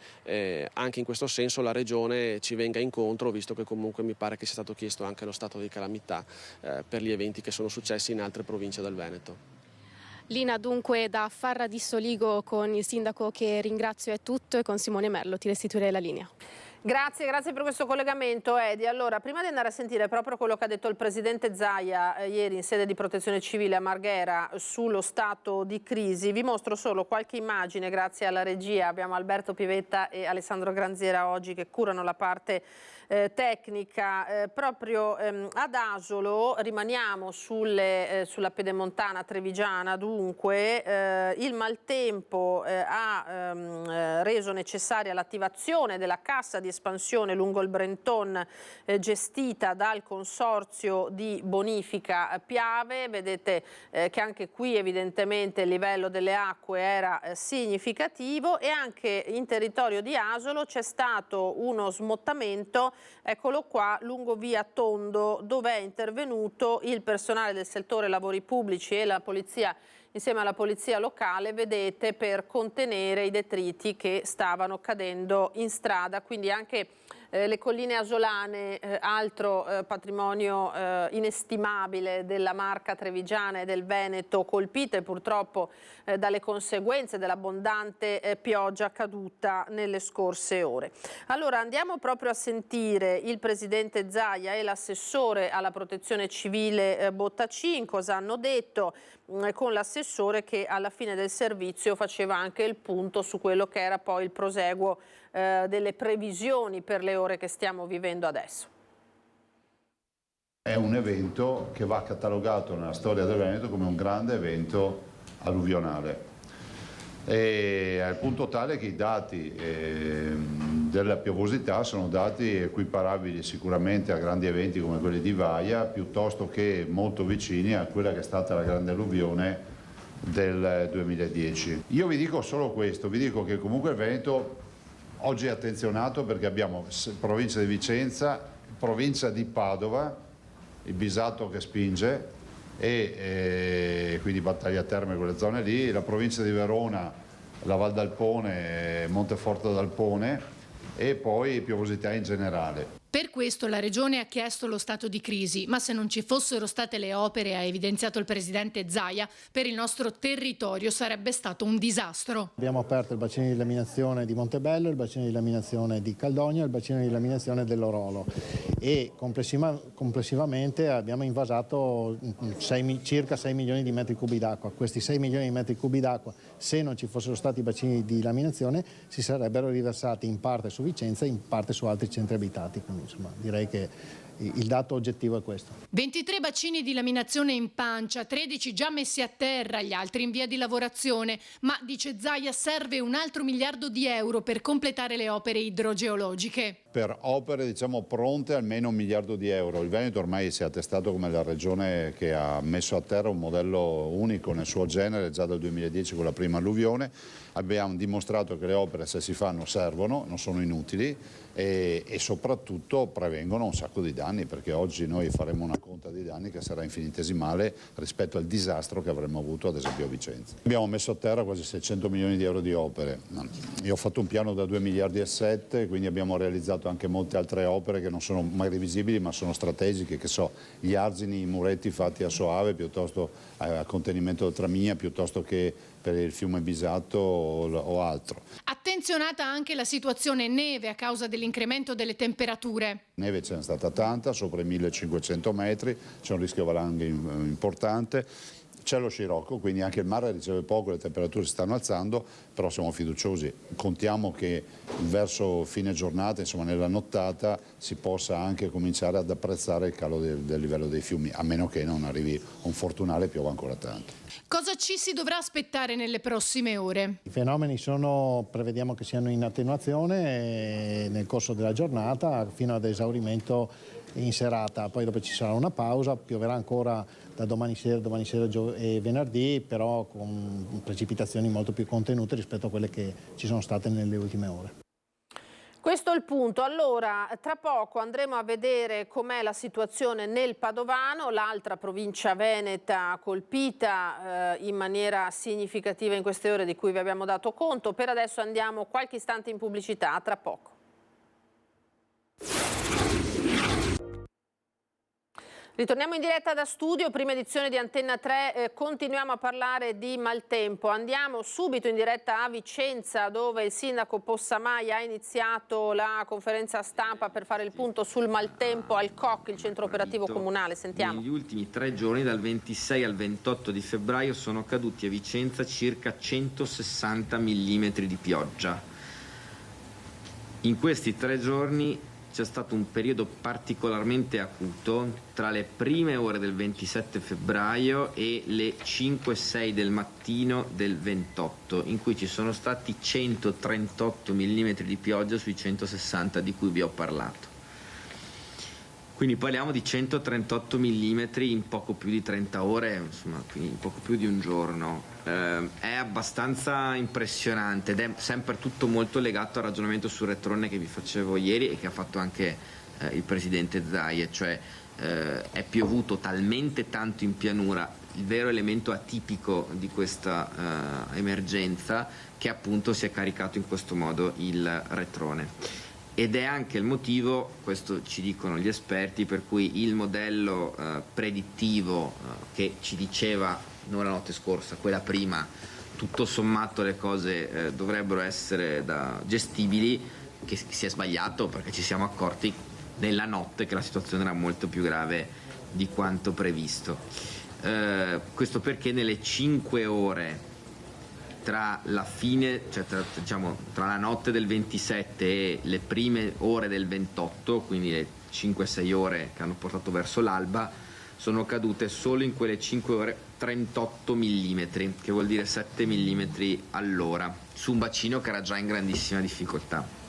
anche in questo senso la Regione ci venga incontro, visto che comunque mi pare che sia stato chiesto anche lo stato di calamità per gli eventi che sono successi in altre province del Veneto. Lina, dunque da Farra di Soligo con il sindaco che ringrazio è tutto e con Simone Merlo ti restituirei la linea. Grazie per questo collegamento, Edi. Allora, prima di andare a sentire proprio quello che ha detto il presidente Zaia ieri in sede di Protezione Civile a Marghera sullo stato di crisi, vi mostro solo qualche immagine grazie alla regia. Abbiamo Alberto Pivetta e Alessandro Granziera oggi che curano la parte tecnica. Proprio ad Asolo rimaniamo sulla pedemontana trevigiana, dunque il maltempo ha reso necessaria l'attivazione della cassa di espansione lungo il Brenton gestita dal consorzio di bonifica Piave. Vedete che anche qui evidentemente il livello delle acque era significativo e anche in territorio di Asolo c'è stato uno smottamento, eccolo qua, lungo via Tondo, dove è intervenuto il personale del settore lavori pubblici e la polizia insieme alla polizia locale, vedete, per contenere i detriti che stavano cadendo in strada. Quindi anche le colline asolane, altro patrimonio inestimabile della Marca trevigiana e del Veneto, colpite purtroppo dalle conseguenze dell'abbondante pioggia caduta nelle scorse ore. Allora andiamo proprio a sentire il presidente Zaia e l'assessore alla protezione civile Bottacin cosa hanno detto, con l'assessore che alla fine del servizio faceva anche il punto su quello che era poi il proseguo delle previsioni per le ore che stiamo vivendo adesso. È un evento che va catalogato nella storia del Veneto come un grande evento alluvionale, e al punto tale che i dati della piovosità sono dati equiparabili sicuramente a grandi eventi come quelli di Vaia, piuttosto che molto vicini a quella che è stata la grande alluvione del 2010. Io vi dico solo questo, vi dico che comunque il Veneto oggi è attenzionato perché abbiamo provincia di Vicenza, provincia di Padova, il Bisato che spinge e quindi Battaglia Terme, quelle zone lì, la provincia di Verona, la Val d'Alpone, Monteforte d'Alpone e poi piovosità in generale. Per questo la Regione ha chiesto lo stato di crisi, ma se non ci fossero state le opere, ha evidenziato il presidente Zaia, per il nostro territorio sarebbe stato un disastro. Abbiamo aperto il bacino di laminazione di Montebello, il bacino di laminazione di Caldogno e il bacino di laminazione dell'Orolo e complessivamente abbiamo invasato circa 6 milioni di metri cubi d'acqua. Questi 6 milioni di metri cubi d'acqua, se non ci fossero stati i bacini di laminazione, si sarebbero riversati in parte su Vicenza e in parte su altri centri abitati. Quindi, insomma, direi che il dato oggettivo è questo. 23 bacini di laminazione in pancia, 13 già messi a terra, gli altri in via di lavorazione, ma dice Zaia serve un altro miliardo di euro per completare le opere idrogeologiche. Per opere diciamo pronte almeno 1 miliardo di euro. Il Veneto ormai si è attestato come la regione che ha messo a terra un modello unico nel suo genere già dal 2010 con la prima alluvione. Abbiamo dimostrato che le opere, se si fanno, servono, non sono inutili e soprattutto prevengono un sacco di danni, perché oggi noi faremo una conta di danni che sarà infinitesimale rispetto al disastro che avremmo avuto ad esempio a Vicenza. Abbiamo messo a terra quasi 600 milioni di euro di opere. Io ho fatto un piano da 2 miliardi e 7, quindi abbiamo realizzato anche molte altre opere che non sono mai rivisibili ma sono strategiche, che so, gli argini, i muretti fatti a Soave, piuttosto a contenimento del Tramigna, piuttosto che per il fiume Bisato o altro. Attenzionata anche la situazione neve a causa dell'incremento delle temperature. Neve ce n'è stata tanta, sopra i 1500 metri, c'è un rischio valanghe importante. C'è lo scirocco, quindi anche il mare riceve poco, le temperature si stanno alzando, però siamo fiduciosi. Contiamo che verso fine giornata, insomma nella nottata, si possa anche cominciare ad apprezzare il calo del livello dei fiumi, a meno che non arrivi un fortunale e piova ancora tanto. Cosa ci si dovrà aspettare nelle prossime ore? I fenomeni prevediamo che siano in attenuazione nel corso della giornata fino ad esaurimento in serata, poi dopo ci sarà una pausa, pioverà ancora da domani sera e venerdì, però con precipitazioni molto più contenute rispetto a quelle che ci sono state nelle ultime ore. Questo è il punto. Allora, tra poco andremo a vedere com'è la situazione nel Padovano, l'altra provincia veneta colpita in maniera significativa in queste ore di cui vi abbiamo dato conto. Per adesso andiamo qualche istante in pubblicità, tra poco. Ritorniamo in diretta da studio, prima edizione di Antenna 3, continuiamo a parlare di maltempo. Andiamo subito in diretta a Vicenza, dove il sindaco Possamai ha iniziato la conferenza stampa per fare il punto sul maltempo al COC, il centro operativo comunale. Sentiamo. Negli ultimi 3 giorni, dal 26 al 28 di febbraio, sono caduti a Vicenza circa 160 mm di pioggia. In questi 3 giorni c'è stato un periodo particolarmente acuto tra le prime ore del 27 febbraio e le 5-6 del mattino del 28, in cui ci sono stati 138 mm di pioggia sui 160 di cui vi ho parlato. Quindi parliamo di 138 mm in poco più di 30 ore, insomma, quindi in poco più di un giorno. È abbastanza impressionante ed è sempre tutto molto legato al ragionamento sul retrone che vi facevo ieri e che ha fatto anche il presidente Zaia, cioè è piovuto talmente tanto in pianura, il vero elemento atipico di questa emergenza, che appunto si è caricato in questo modo il retrone. Ed è anche il motivo, questo ci dicono gli esperti, per cui il modello predittivo che ci diceva non la notte scorsa, quella prima, tutto sommato le cose dovrebbero essere gestibili, che si è sbagliato, perché ci siamo accorti nella notte che la situazione era molto più grave di quanto previsto. Questo perché nelle 5 ore tra la fine, cioè tra la notte del 27 e le prime ore del 28, quindi le 5-6 ore che hanno portato verso l'alba, sono cadute solo in quelle 5 ore 38 mm, che vuol dire 7 mm all'ora, su un bacino che era già in grandissima difficoltà.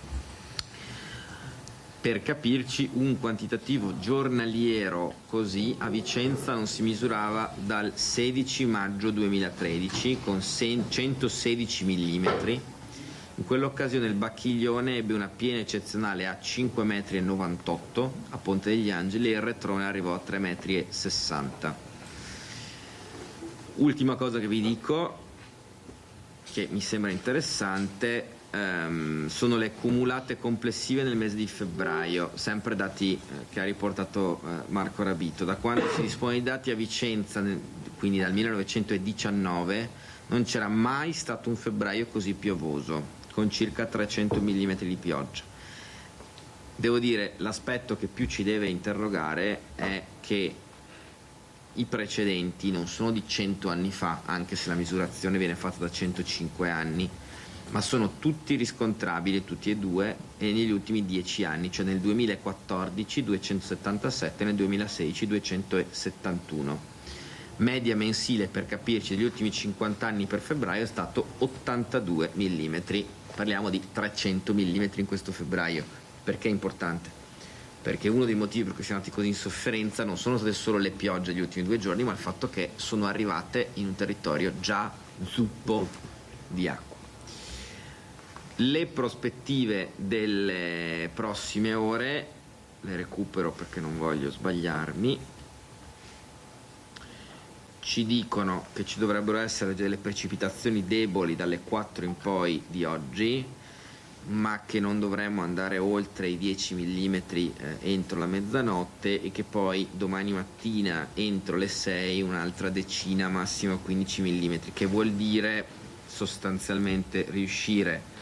Per capirci, un quantitativo giornaliero così a Vicenza non si misurava dal 16 maggio 2013 con 116 mm. In quell'occasione il Bacchiglione ebbe una piena eccezionale a 5,98 m a Ponte degli Angeli e il retrone arrivò a 3,60 m. Ultima cosa che vi dico, che mi sembra interessante, sono le cumulate complessive nel mese di febbraio, sempre dati che ha riportato Marco Rabito. Da quando si dispone di dati a Vicenza, quindi dal 1919, non c'era mai stato un febbraio così piovoso, con circa 300 mm di pioggia. Devo dire, l'aspetto che più ci deve interrogare è che i precedenti non sono di 100 anni fa, anche se la misurazione viene fatta da 105 anni, ma sono tutti riscontrabili, tutti e due, e negli ultimi 10 anni, cioè nel 2014 277 e nel 2016 271. Media mensile, per capirci, degli ultimi 50 anni per febbraio è stato 82 mm. Parliamo di 300 mm in questo febbraio. Perché è importante? Perché uno dei motivi per cui siamo andati così in sofferenza non sono state solo le piogge degli ultimi 2 giorni, ma il fatto che sono arrivate in un territorio già zuppo di acqua. Le prospettive delle prossime ore, le recupero perché non voglio sbagliarmi, ci dicono che ci dovrebbero essere delle precipitazioni deboli dalle 4 in poi di oggi, ma che non dovremmo andare oltre i 10 mm entro la mezzanotte, e che poi domani mattina entro le 6 un'altra decina, massimo 15 mm, che vuol dire sostanzialmente riuscire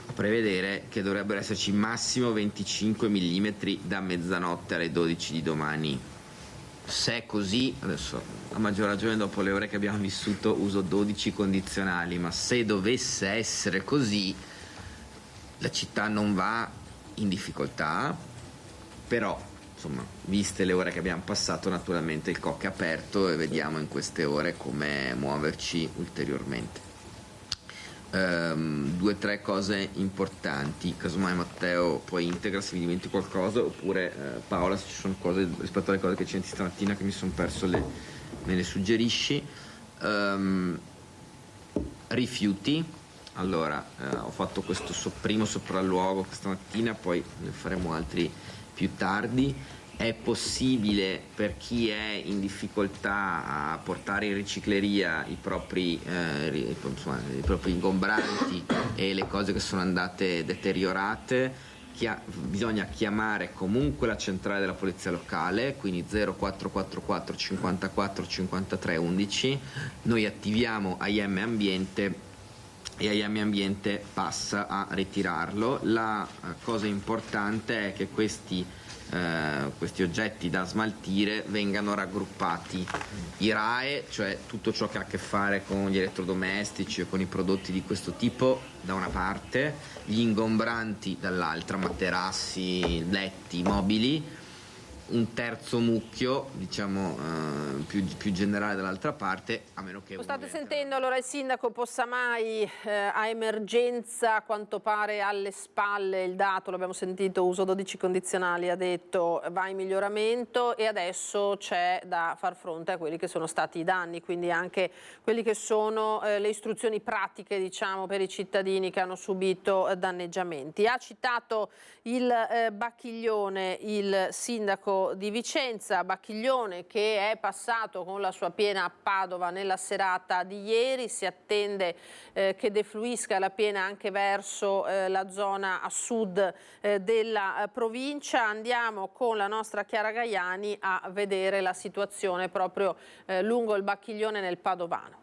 a prevedere che dovrebbero esserci massimo 25 mm da mezzanotte alle 12 di domani. Se è così, adesso a maggior ragione dopo le ore che abbiamo vissuto uso 12 condizionali, ma se dovesse essere così la città non va in difficoltà, però insomma, viste le ore che abbiamo passato, naturalmente il COC è aperto e vediamo in queste ore come muoverci ulteriormente. 2 o 3 cose importanti, casomai Matteo poi integra se mi dimentico qualcosa, oppure Paola, se ci sono cose rispetto alle cose che ci senti stamattina che mi sono perso me le suggerisci. Rifiuti. Allora, ho fatto questo primo sopralluogo questa mattina, poi ne faremo altri più tardi. È possibile, per chi è in difficoltà a portare in ricicleria i propri ingombranti e le cose che sono andate deteriorate, bisogna chiamare comunque la centrale della polizia locale, quindi 0444 54 53 11. Noi attiviamo AIM Ambiente e AIM Ambiente passa a ritirarlo. La cosa importante è che questi oggetti da smaltire vengano raggruppati. I RAEE, cioè tutto ciò che ha a che fare con gli elettrodomestici o con i prodotti di questo tipo, da una parte, gli ingombranti dall'altra, materassi, letti, mobili, un terzo mucchio, diciamo più generale dall'altra parte, a meno che... Lo state sentendo, allora il sindaco Possamai a emergenza, a quanto pare alle spalle, il dato, l'abbiamo sentito, uso 12 condizionali, ha detto va in miglioramento e adesso c'è da far fronte a quelli che sono stati i danni, quindi anche quelli che sono le istruzioni pratiche, diciamo, per i cittadini che hanno subito danneggiamenti. Ha citato il Bacchiglione, il sindaco di Vicenza, Bacchiglione che è passato con la sua piena a Padova nella serata di ieri. Si attende che defluisca la piena anche verso la zona a sud della provincia. Andiamo con la nostra Chiara Gaiani a vedere la situazione proprio lungo il Bacchiglione nel Padovano.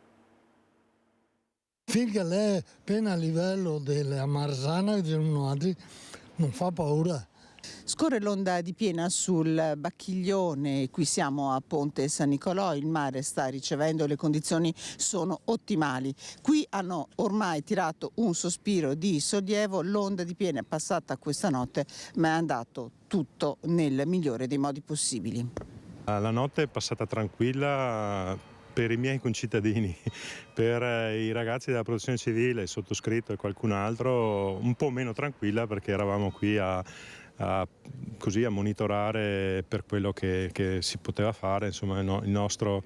Finché lei è appena a livello della Marzana e del Nuadi non fa paura. Scorre l'onda di piena sul Bacchiglione, qui siamo a Ponte San Nicolò, il mare sta ricevendo, le condizioni sono ottimali. Qui hanno ormai tirato un sospiro di sollievo, l'onda di piena è passata questa notte ma è andato tutto nel migliore dei modi possibili. La notte è passata tranquilla per i miei concittadini, per i ragazzi della protezione civile, il sottoscritto e qualcun altro un po' meno tranquilla perché eravamo qui a monitorare per quello che si poteva fare, insomma, il nostro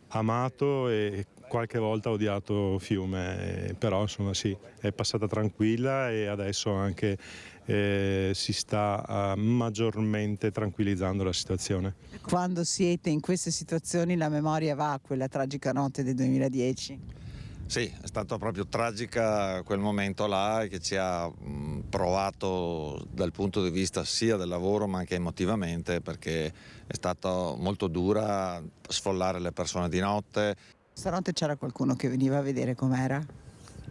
amato e qualche volta odiato fiume, però insomma sì, è passata tranquilla e adesso anche si sta maggiormente tranquillizzando la situazione. Quando siete in queste situazioni la memoria va a quella tragica notte del 2010? Sì, è stato proprio tragica quel momento là che ci ha provato dal punto di vista sia del lavoro ma anche emotivamente, perché è stato molto dura sfollare le persone di notte. Stanotte c'era qualcuno che veniva a vedere com'era?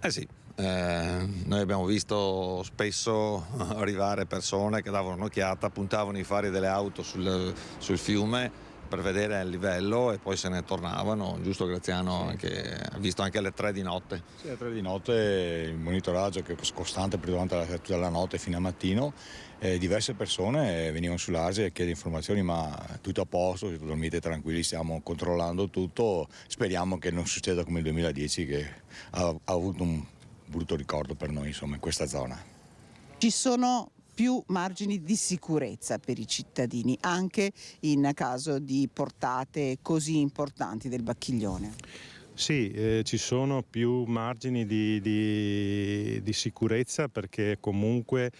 Sì, noi abbiamo visto spesso arrivare persone che davano un'occhiata, puntavano i fari delle auto sul fiume per vedere il livello e poi se ne tornavano, giusto Graziano, che ha visto anche alle 3 di notte. Sì, alle 3 di notte il monitoraggio che è costante durante tutta la notte fino al mattino, diverse persone venivano sull'ASI a chiedere informazioni, ma tutto a posto, dormite tranquilli, stiamo controllando tutto, speriamo che non succeda come il 2010 che ha avuto un brutto ricordo per noi, insomma, in questa zona. Ci sono più margini di sicurezza per i cittadini, anche in caso di portate così importanti del Bacchiglione. Sì, ci sono più margini di sicurezza perché comunque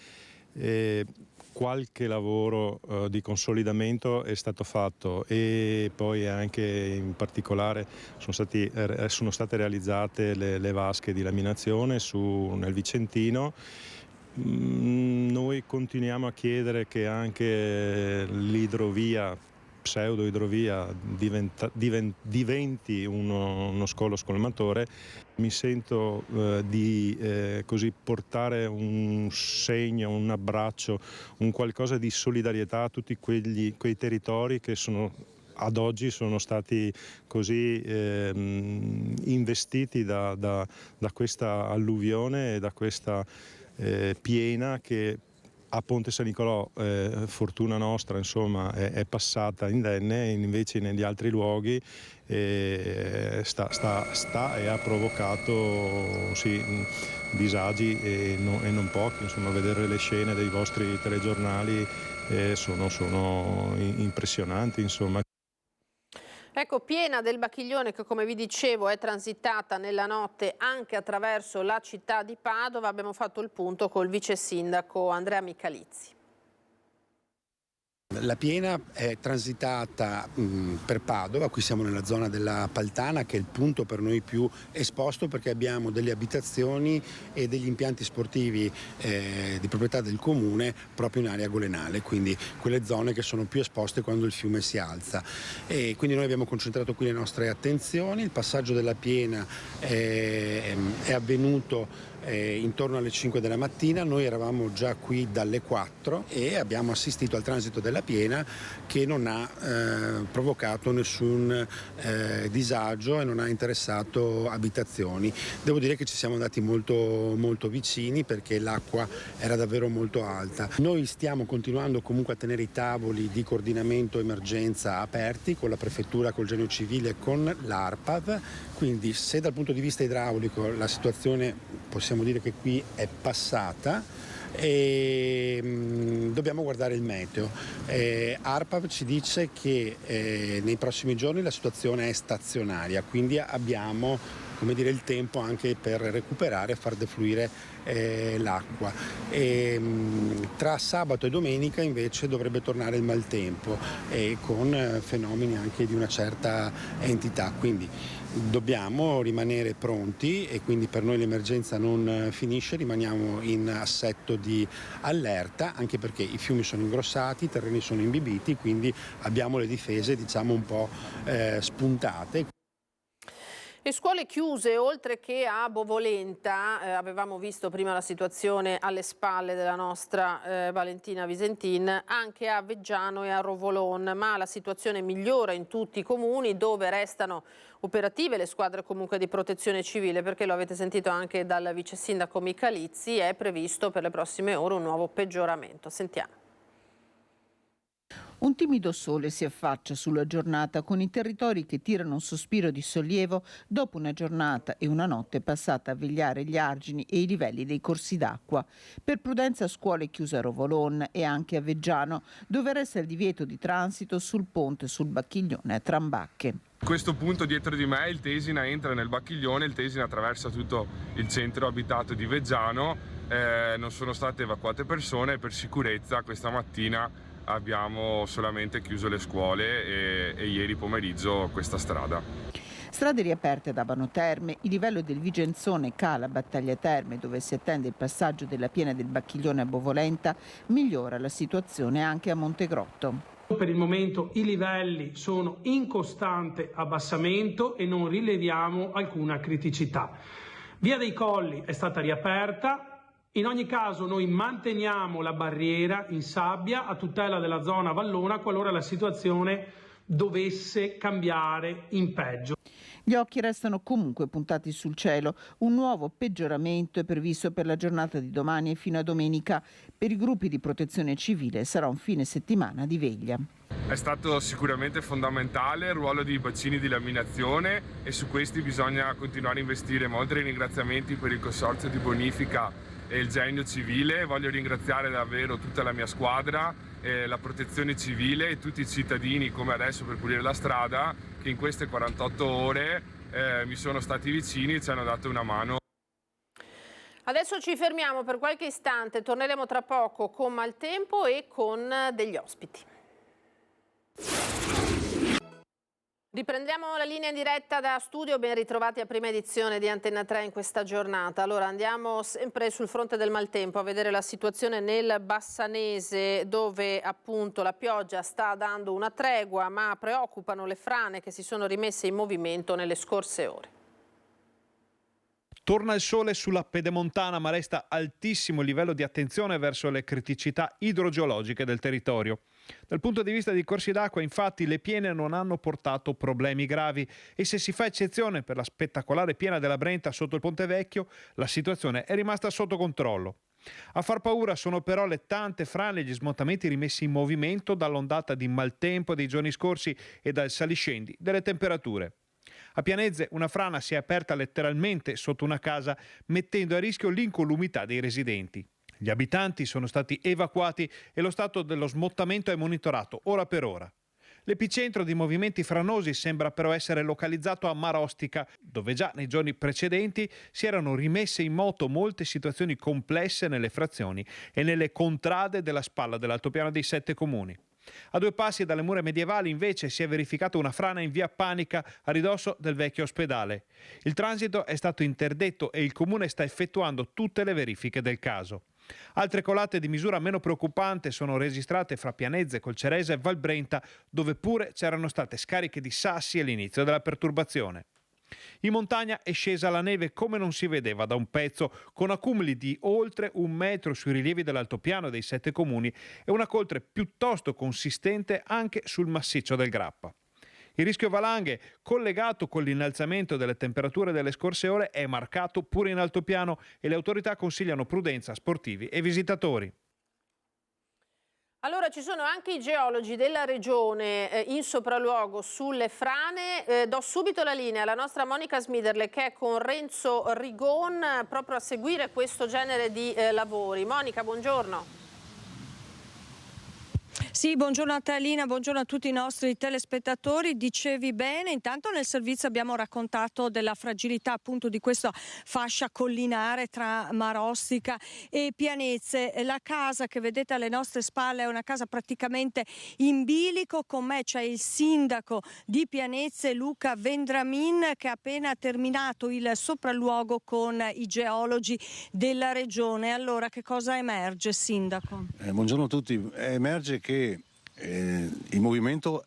qualche lavoro di consolidamento è stato fatto e poi anche in particolare sono state realizzate le vasche di laminazione nel Vicentino. Noi continuiamo a chiedere che anche l'idrovia, pseudo-idrovia, diventi uno scolo scolmatore. Mi sento di così portare un segno, un abbraccio, un qualcosa di solidarietà a tutti quei territori che ad oggi sono stati così investiti da questa alluvione e da questa piena che a Ponte San Nicolò, fortuna nostra, insomma, è passata indenne, invece negli altri luoghi sta e ha provocato disagi e non pochi. Insomma, vedere le scene dei vostri telegiornali sono impressionanti, insomma. Ecco, piena del Bacchiglione che, come vi dicevo, è transitata nella notte anche attraverso la città di Padova. Abbiamo fatto il punto col vice sindaco Andrea Michalizzi. La piena è transitata per Padova, qui siamo nella zona della Paltana, che è il punto per noi più esposto, perché abbiamo delle abitazioni e degli impianti sportivi di proprietà del comune proprio in area golenale, quindi quelle zone che sono più esposte quando il fiume si alza. E quindi noi abbiamo concentrato qui le nostre attenzioni. Il passaggio della piena è avvenuto intorno alle 5 della mattina, noi eravamo già qui dalle 4 e abbiamo assistito al transito della piena che non ha provocato nessun disagio e non ha interessato abitazioni. Devo dire che ci siamo andati molto vicini perché l'acqua era davvero molto alta. Noi stiamo continuando comunque a tenere i tavoli di coordinamento emergenza aperti con la prefettura, col Genio Civile, con l'ARPAV, quindi se dal punto di vista idraulico la situazione possiamo dire che qui è passata, e dobbiamo guardare il meteo. ARPAV ci dice che nei prossimi giorni la situazione è stazionaria, quindi abbiamo, come dire, il tempo anche per recuperare e far defluire l'acqua. Tra sabato e domenica invece dovrebbe tornare il maltempo con fenomeni anche di una certa entità, quindi dobbiamo rimanere pronti e quindi per noi l'emergenza non finisce, rimaniamo in assetto di allerta, anche perché i fiumi sono ingrossati, i terreni sono imbibiti, quindi abbiamo le difese diciamo un po' spuntate. E scuole chiuse, oltre che a Bovolenta, avevamo visto prima la situazione alle spalle della nostra Valentina Visentin, anche a Veggiano e a Rovolon, ma la situazione migliora in tutti i comuni dove restano operative le squadre comunque di protezione civile, perché lo avete sentito anche dal vice sindaco Michalizzi, è previsto per le prossime ore un nuovo peggioramento. Sentiamo. Un timido sole si affaccia sulla giornata con i territori che tirano un sospiro di sollievo dopo una giornata e una notte passata a vegliare gli argini e i livelli dei corsi d'acqua. Per prudenza scuole chiuse a Rovolon e anche a Veggiano, dove resta il divieto di transito sul ponte sul Bacchiglione a Trambacche. A questo punto dietro di me il Tesina entra nel Bacchiglione, il Tesina attraversa tutto il centro abitato di Veggiano, non sono state evacuate persone e per sicurezza questa mattina abbiamo solamente chiuso le scuole e ieri pomeriggio questa strada. Strade riaperte ad Abano Terme, il livello del Vigenzone cala a Battaglia Terme, dove si attende il passaggio della piena del Bacchiglione a Bovolenta, migliora la situazione anche a Montegrotto. Per il momento i livelli sono in costante abbassamento e non rileviamo alcuna criticità. Via dei Colli è stata riaperta. In ogni caso noi manteniamo la barriera in sabbia a tutela della zona vallona qualora la situazione dovesse cambiare in peggio. Gli occhi restano comunque puntati sul cielo. Un nuovo peggioramento è previsto per la giornata di domani e fino a domenica. Per i gruppi di protezione civile sarà un fine settimana di veglia. È stato sicuramente fondamentale il ruolo dei bacini di laminazione e su questi bisogna continuare a investire. Ma oltre ai ringraziamenti per il consorzio di bonifica e il Genio Civile, voglio ringraziare davvero tutta la mia squadra, la protezione civile e tutti i cittadini come adesso per pulire la strada che in queste 48 ore mi sono stati vicini e ci hanno dato una mano. Adesso ci fermiamo per qualche istante, torneremo tra poco con Maltempo e con degli ospiti. Riprendiamo la linea in diretta da studio, ben ritrovati a prima edizione di Antenna 3 in questa giornata. Allora andiamo sempre sul fronte del maltempo a vedere la situazione nel Bassanese, dove appunto la pioggia sta dando una tregua, ma preoccupano le frane che si sono rimesse in movimento nelle scorse ore. Torna il sole sulla pedemontana, ma resta altissimo il livello di attenzione verso le criticità idrogeologiche del territorio. Dal punto di vista dei corsi d'acqua, infatti, le piene non hanno portato problemi gravi e se si fa eccezione per la spettacolare piena della Brenta sotto il Ponte Vecchio, la situazione è rimasta sotto controllo. A far paura sono però le tante frane e gli smottamenti rimessi in movimento dall'ondata di maltempo dei giorni scorsi e dal saliscendi delle temperature. A Pianezze una frana si è aperta letteralmente sotto una casa, mettendo a rischio l'incolumità dei residenti. Gli abitanti sono stati evacuati e lo stato dello smottamento è monitorato ora per ora. L'epicentro di movimenti franosi sembra però essere localizzato a Marostica, dove già nei giorni precedenti si erano rimesse in moto molte situazioni complesse nelle frazioni e nelle contrade della spalla dell'altopiano dei 7 comuni. A 2 passi dalle mura medievali invece si è verificata una frana in via Panica a ridosso del vecchio ospedale. Il transito è stato interdetto e il comune sta effettuando tutte le verifiche del caso. Altre colate di misura meno preoccupante sono registrate fra Pianezze, Colcerese e Valbrenta, dove pure c'erano state scariche di sassi all'inizio della perturbazione. In montagna è scesa la neve come non si vedeva da un pezzo, con accumuli di oltre 1 metro sui rilievi dell'altopiano dei 7 comuni e una coltre piuttosto consistente anche sul massiccio del Grappa. Il rischio valanghe, collegato con l'innalzamento delle temperature delle scorse ore, è marcato pure in altopiano e le autorità consigliano prudenza a sportivi e visitatori. Allora ci sono anche i geologi della regione in sopralluogo sulle frane. Do subito la linea alla nostra Monica Smiderle che è con Renzo Rigon proprio a seguire questo genere di lavori. Monica, buongiorno. Sì, buongiorno a te Alina, buongiorno a tutti i nostri telespettatori. Dicevi bene, intanto nel servizio abbiamo raccontato della fragilità appunto di questa fascia collinare tra Marostica e Pianezze. La casa che vedete alle nostre spalle è una casa praticamente in bilico. Con me c'è il sindaco di Pianezze, Luca Vendramin, che ha appena terminato il sopralluogo con i geologi della regione. Allora, che cosa emerge, sindaco? Buongiorno a tutti. Emerge che il movimento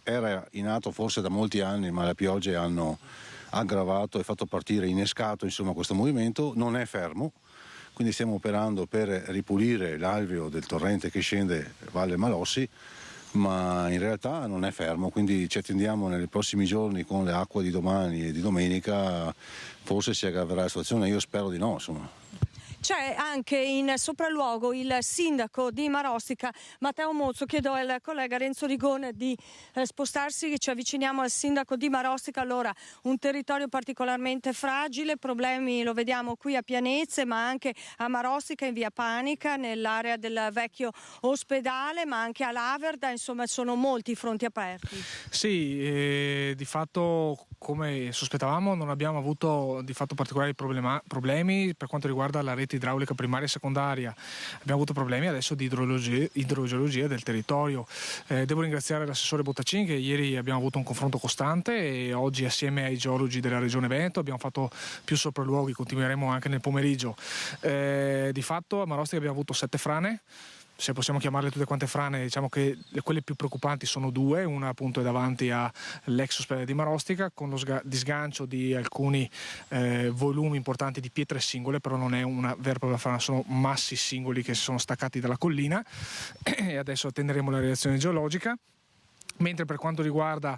era in atto forse da molti anni, ma le piogge hanno aggravato e fatto partire, innescato insomma questo movimento. Non è fermo, quindi stiamo operando per ripulire l'alveo del torrente che scende Valle Malossi, ma in realtà non è fermo, quindi ci attendiamo nei prossimi giorni con le acque di domani e di domenica, forse si aggraverà la situazione, io spero di no insomma. C'è anche in sopralluogo il sindaco di Marostica, Matteo Mozzo. Chiedo al collega Renzo Rigon di spostarsi, ci avviciniamo al sindaco di Marostica. Allora, un territorio particolarmente fragile, problemi lo vediamo qui a Pianezze, ma anche a Marostica, in via Panica, nell'area del vecchio ospedale, ma anche a Laverda, insomma sono molti i fronti aperti. Sì, di fatto come sospettavamo non abbiamo avuto di fatto particolari problemi per quanto riguarda la rete idraulica primaria e secondaria. Abbiamo avuto problemi adesso di idrogeologia del territorio. Devo ringraziare l'assessore Bottacin, che ieri abbiamo avuto un confronto costante e oggi assieme ai geologi della regione Veneto abbiamo fatto più sopralluoghi, continueremo anche nel pomeriggio. Di fatto a Marostica abbiamo avuto 7 frane. Se possiamo chiamarle tutte quante frane, diciamo che quelle più preoccupanti sono 2, una appunto è davanti all'ex ospedale di Marostica con lo disgancio di alcuni volumi importanti di pietre singole, però non è una vera e propria frana, sono massi singoli che si sono staccati dalla collina e adesso attenderemo la reazione geologica. Mentre per quanto riguarda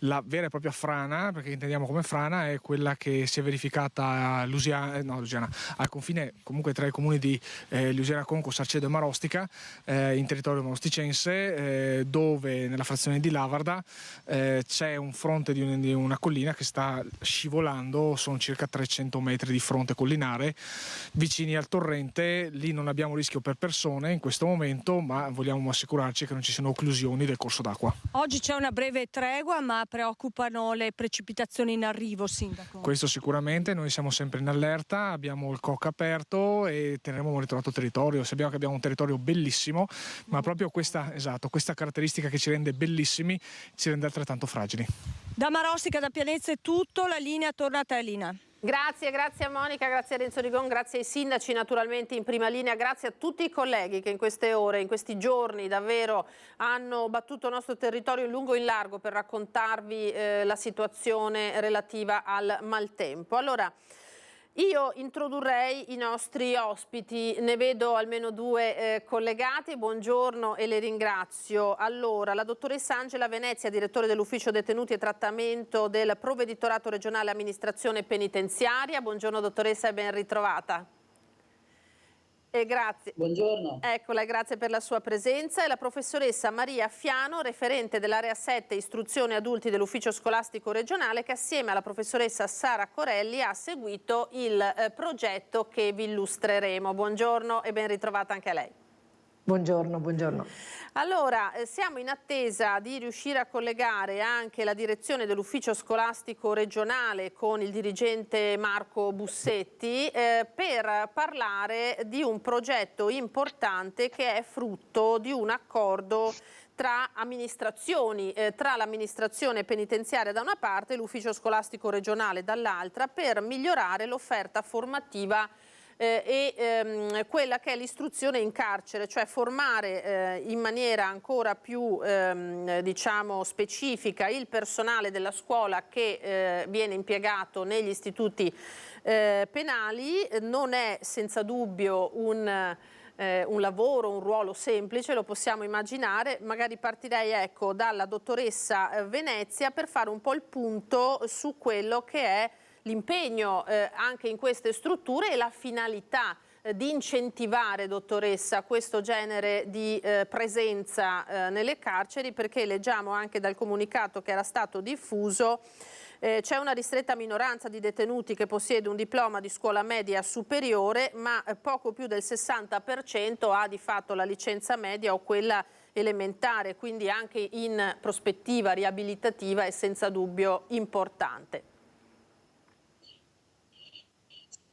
la vera e propria frana, perché intendiamo come frana, è quella che si è verificata a Lusiana, al confine comunque tra i comuni di Lusiana Conco, Sarcedo e Marostica, in territorio marosticense, dove nella frazione di Lavarda c'è un fronte di una collina che sta scivolando, sono circa 300 metri di fronte collinare, vicini al torrente. Lì non abbiamo rischio per persone in questo momento, ma vogliamo assicurarci che non ci siano occlusioni del corso d'acqua. Oggi c'è una breve tregua, ma preoccupano le precipitazioni in arrivo, sindaco? Questo sicuramente, noi siamo sempre in allerta, abbiamo il COC aperto e terremo monitorato il territorio. Sappiamo che abbiamo un territorio bellissimo, ma proprio questa caratteristica che ci rende bellissimi ci rende altrettanto fragili. Da Marostica, da Pianezze è tutto, la linea torna a te, Lina. Grazie a Monica, grazie a Renzo Rigon, grazie ai sindaci naturalmente in prima linea, grazie a tutti i colleghi che in queste ore, in questi giorni davvero hanno battuto il nostro territorio in lungo e in largo per raccontarvi la situazione relativa al maltempo. Allora, io introdurrei i nostri ospiti, ne vedo almeno 2 collegati, buongiorno e le ringrazio. Allora, la dottoressa Angela Venezia, direttore dell'Ufficio Detenuti e Trattamento del Provveditorato Regionale Amministrazione Penitenziaria, buongiorno dottoressa e ben ritrovata. E grazie. Buongiorno. Eccola, grazie per la sua presenza. E la professoressa Maria Fiano, referente dell'area 7 istruzione adulti dell'ufficio scolastico regionale, che assieme alla professoressa Sara Corelli ha seguito il progetto che vi illustreremo. Buongiorno e ben ritrovata anche a lei. Buongiorno, buongiorno. Allora, siamo in attesa di riuscire a collegare anche la direzione dell'ufficio scolastico regionale con il dirigente Marco Bussetti per parlare di un progetto importante che è frutto di un accordo tra amministrazioni, tra l'amministrazione penitenziaria da una parte e l'ufficio scolastico regionale dall'altra, per migliorare l'offerta formativa e quella che è l'istruzione in carcere, cioè formare in maniera ancora più diciamo specifica il personale della scuola che viene impiegato negli istituti penali. Non è senza dubbio un lavoro, un ruolo semplice, lo possiamo immaginare. Magari partirei, ecco, dalla dottoressa Venezia per fare un po' il punto su quello che è l'impegno anche in queste strutture e la finalità di incentivare, dottoressa, questo genere di presenza nelle carceri, perché leggiamo anche dal comunicato che era stato diffuso. C'è una ristretta minoranza di detenuti che possiede un diploma di scuola media superiore, ma poco più del 60% ha di fatto la licenza media o quella elementare, quindi anche in prospettiva riabilitativa è senza dubbio importante.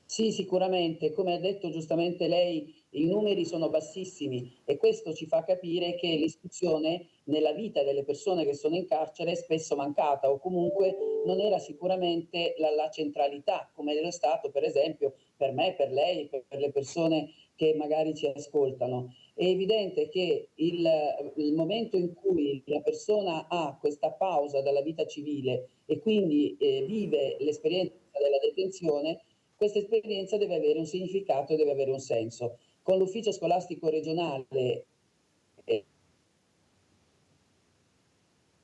Sì, sicuramente, come ha detto giustamente lei, i numeri sono bassissimi e questo ci fa capire che l'istruzione nella vita delle persone che sono in carcere è spesso mancata o comunque non era sicuramente la centralità, come lo è stato per esempio per me, per lei, per le persone che magari ci ascoltano. È evidente che il momento in cui la persona ha questa pausa dalla vita civile e quindi vive l'esperienza della detenzione, questa esperienza deve avere un significato e deve avere un senso. Con l'ufficio scolastico regionale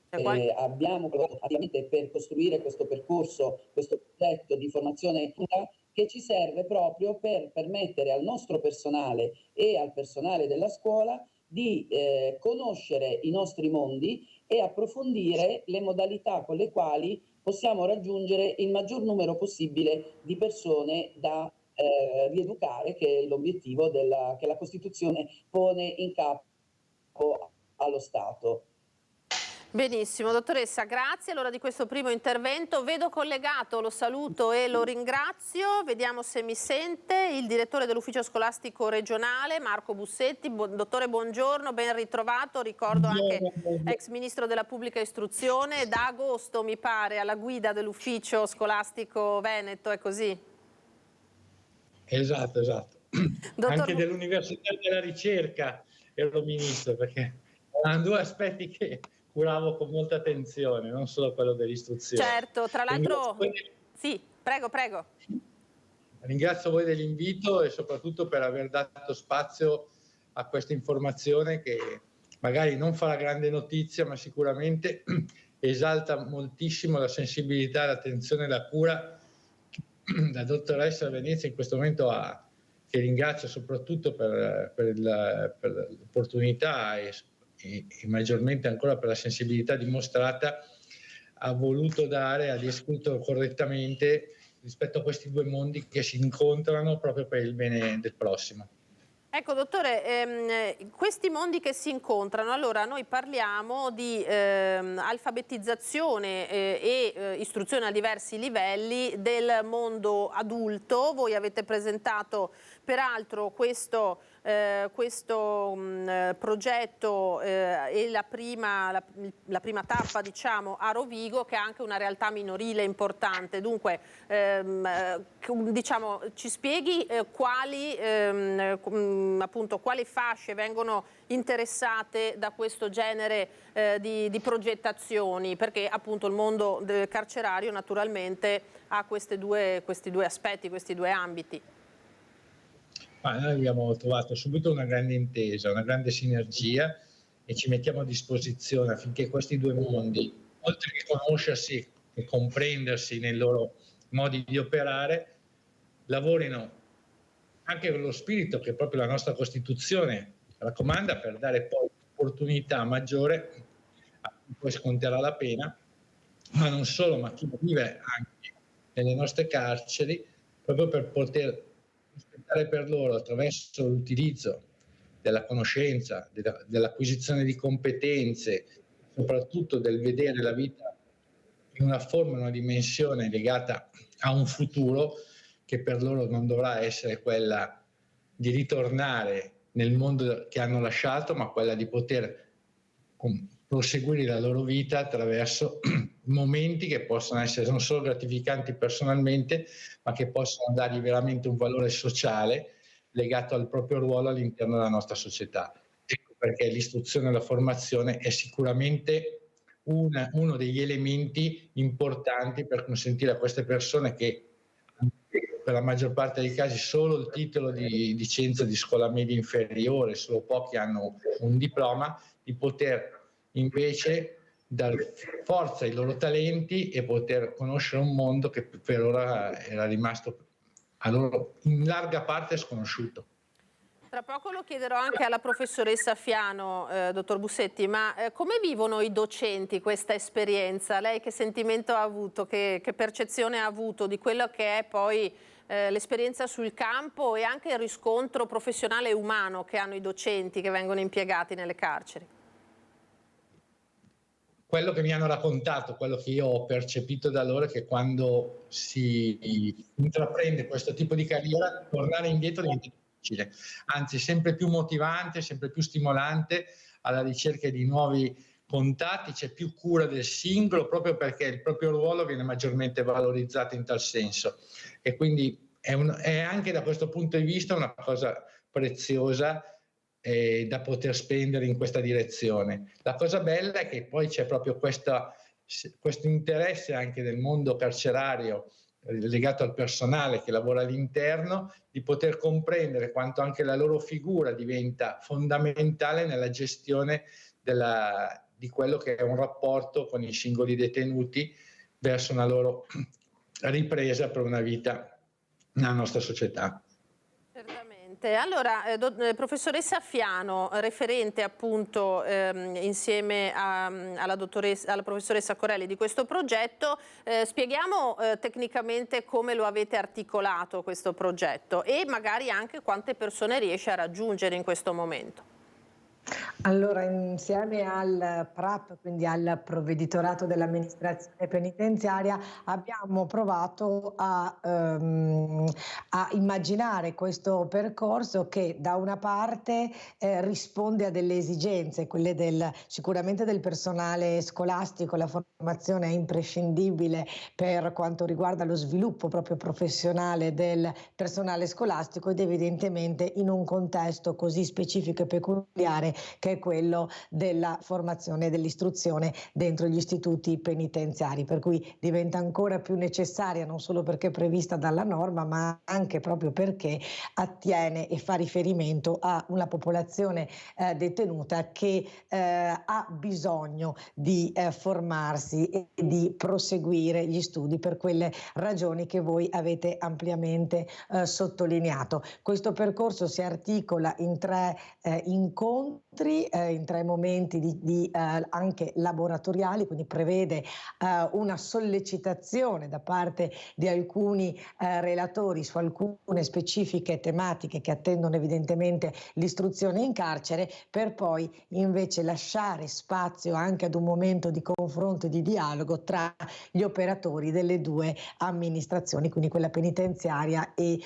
abbiamo attivamente per costruire questo percorso, questo progetto di formazione che ci serve proprio per permettere al nostro personale e al personale della scuola di conoscere i nostri mondi e approfondire le modalità con le quali possiamo raggiungere il maggior numero possibile di persone da rieducare, che è l'obiettivo che la Costituzione pone in capo allo Stato. Benissimo, dottoressa, grazie allora di questo primo intervento. Vedo collegato, lo saluto e lo ringrazio, vediamo se mi sente, il direttore dell'ufficio scolastico regionale, Marco Bussetti. Dottore, buongiorno, ben ritrovato, ricordo anche ex ministro della pubblica istruzione, da agosto mi pare alla guida dell'ufficio scolastico veneto, è così? Esatto, esatto. Anche dell'Università della Ricerca ero ministro, perché erano due aspetti che curavo con molta attenzione, non solo quello dell'istruzione. Certo, tra l'altro... Sì, prego, prego. Ringrazio voi dell'invito e soprattutto per aver dato spazio a questa informazione che magari non fa la grande notizia, ma sicuramente esalta moltissimo la sensibilità, l'attenzione e la cura che la dottoressa Venezia in questo momento ha, che ringrazio soprattutto per l'opportunità e maggiormente ancora per la sensibilità dimostrata, ha voluto dare, ha descritto correttamente rispetto a questi due mondi che si incontrano proprio per il bene del prossimo. Ecco dottore, questi mondi che si incontrano, allora noi parliamo di alfabetizzazione e istruzione a diversi livelli del mondo adulto. Voi avete presentato peraltro questo progetto e la prima tappa, diciamo, a Rovigo, che ha anche una realtà minorile importante. Dunque diciamo, ci spieghi quali fasce vengono interessate da questo genere di progettazioni, perché appunto il mondo carcerario naturalmente ha questi due aspetti, questi due ambiti. Noi abbiamo trovato subito una grande intesa, una grande sinergia e ci mettiamo a disposizione affinché questi due mondi, oltre che conoscersi e comprendersi nei loro modi di operare, lavorino anche con lo spirito che proprio la nostra Costituzione raccomanda, per dare poi opportunità maggiore a chi poi sconterà la pena, ma non solo, ma chi vive anche nelle nostre carceri, proprio per poter rispettare per loro, attraverso l'utilizzo della conoscenza, dell'acquisizione di competenze, soprattutto del vedere la vita in una forma, in una dimensione legata a un futuro che per loro non dovrà essere quella di ritornare nel mondo che hanno lasciato, ma quella di poter proseguire la loro vita attraverso momenti che possono essere non solo gratificanti personalmente, ma che possono dargli veramente un valore sociale legato al proprio ruolo all'interno della nostra società. Ecco perché l'istruzione e la formazione è sicuramente uno degli elementi importanti per consentire a queste persone, che per la maggior parte dei casi solo il titolo di licenza di scuola media inferiore, solo pochi hanno un diploma, di poter invece dar forza ai loro talenti e poter conoscere un mondo che per ora era rimasto a loro in larga parte sconosciuto. Tra poco lo chiederò anche alla professoressa Fiano, dottor Bussetti, ma come vivono i docenti questa esperienza? Lei che sentimento ha avuto, che percezione ha avuto di quello che è poi l'esperienza sul campo e anche il riscontro professionale e umano che hanno i docenti che vengono impiegati nelle carceri? Quello che mi hanno raccontato, quello che io ho percepito da loro, è che quando si intraprende questo tipo di carriera, tornare indietro diventa difficile, anzi sempre più motivante, sempre più stimolante, alla ricerca di nuovi contatti, c'è più cura del singolo, proprio perché il proprio ruolo viene maggiormente valorizzato in tal senso. E quindi è anche da questo punto di vista una cosa preziosa da poter spendere in questa direzione. La cosa bella è che poi c'è proprio questo interesse anche del mondo carcerario legato al personale che lavora all'interno, di poter comprendere quanto anche la loro figura diventa fondamentale nella gestione di quello che è un rapporto con i singoli detenuti verso una loro ripresa per una vita nella nostra società. Certamente. Allora, professoressa Fiano, referente appunto insieme alla professoressa Corelli di questo progetto, spieghiamo tecnicamente come lo avete articolato questo progetto e magari anche quante persone riesce a raggiungere in questo momento. Allora, insieme al PRAP, quindi al Provveditorato dell'Amministrazione Penitenziaria, abbiamo provato a immaginare questo percorso che da una parte risponde a delle esigenze, quelle sicuramente del personale scolastico. La formazione è imprescindibile per quanto riguarda lo sviluppo proprio professionale del personale scolastico ed evidentemente in un contesto così specifico e peculiare che è quello della formazione e dell'istruzione dentro gli istituti penitenziari, per cui diventa ancora più necessaria, non solo perché è prevista dalla norma, ma anche proprio perché attiene e fa riferimento a una popolazione detenuta che ha bisogno di formarsi e di proseguire gli studi per quelle ragioni che voi avete ampiamente sottolineato. Questo percorso si articola in 3 incontri, in 3 momenti anche laboratoriali, quindi prevede una sollecitazione da parte di alcuni relatori su alcune specifiche tematiche che attendono evidentemente l'istruzione in carcere, per poi invece lasciare spazio anche ad un momento di confronto e di dialogo tra gli operatori delle 2 amministrazioni, quindi quella penitenziaria e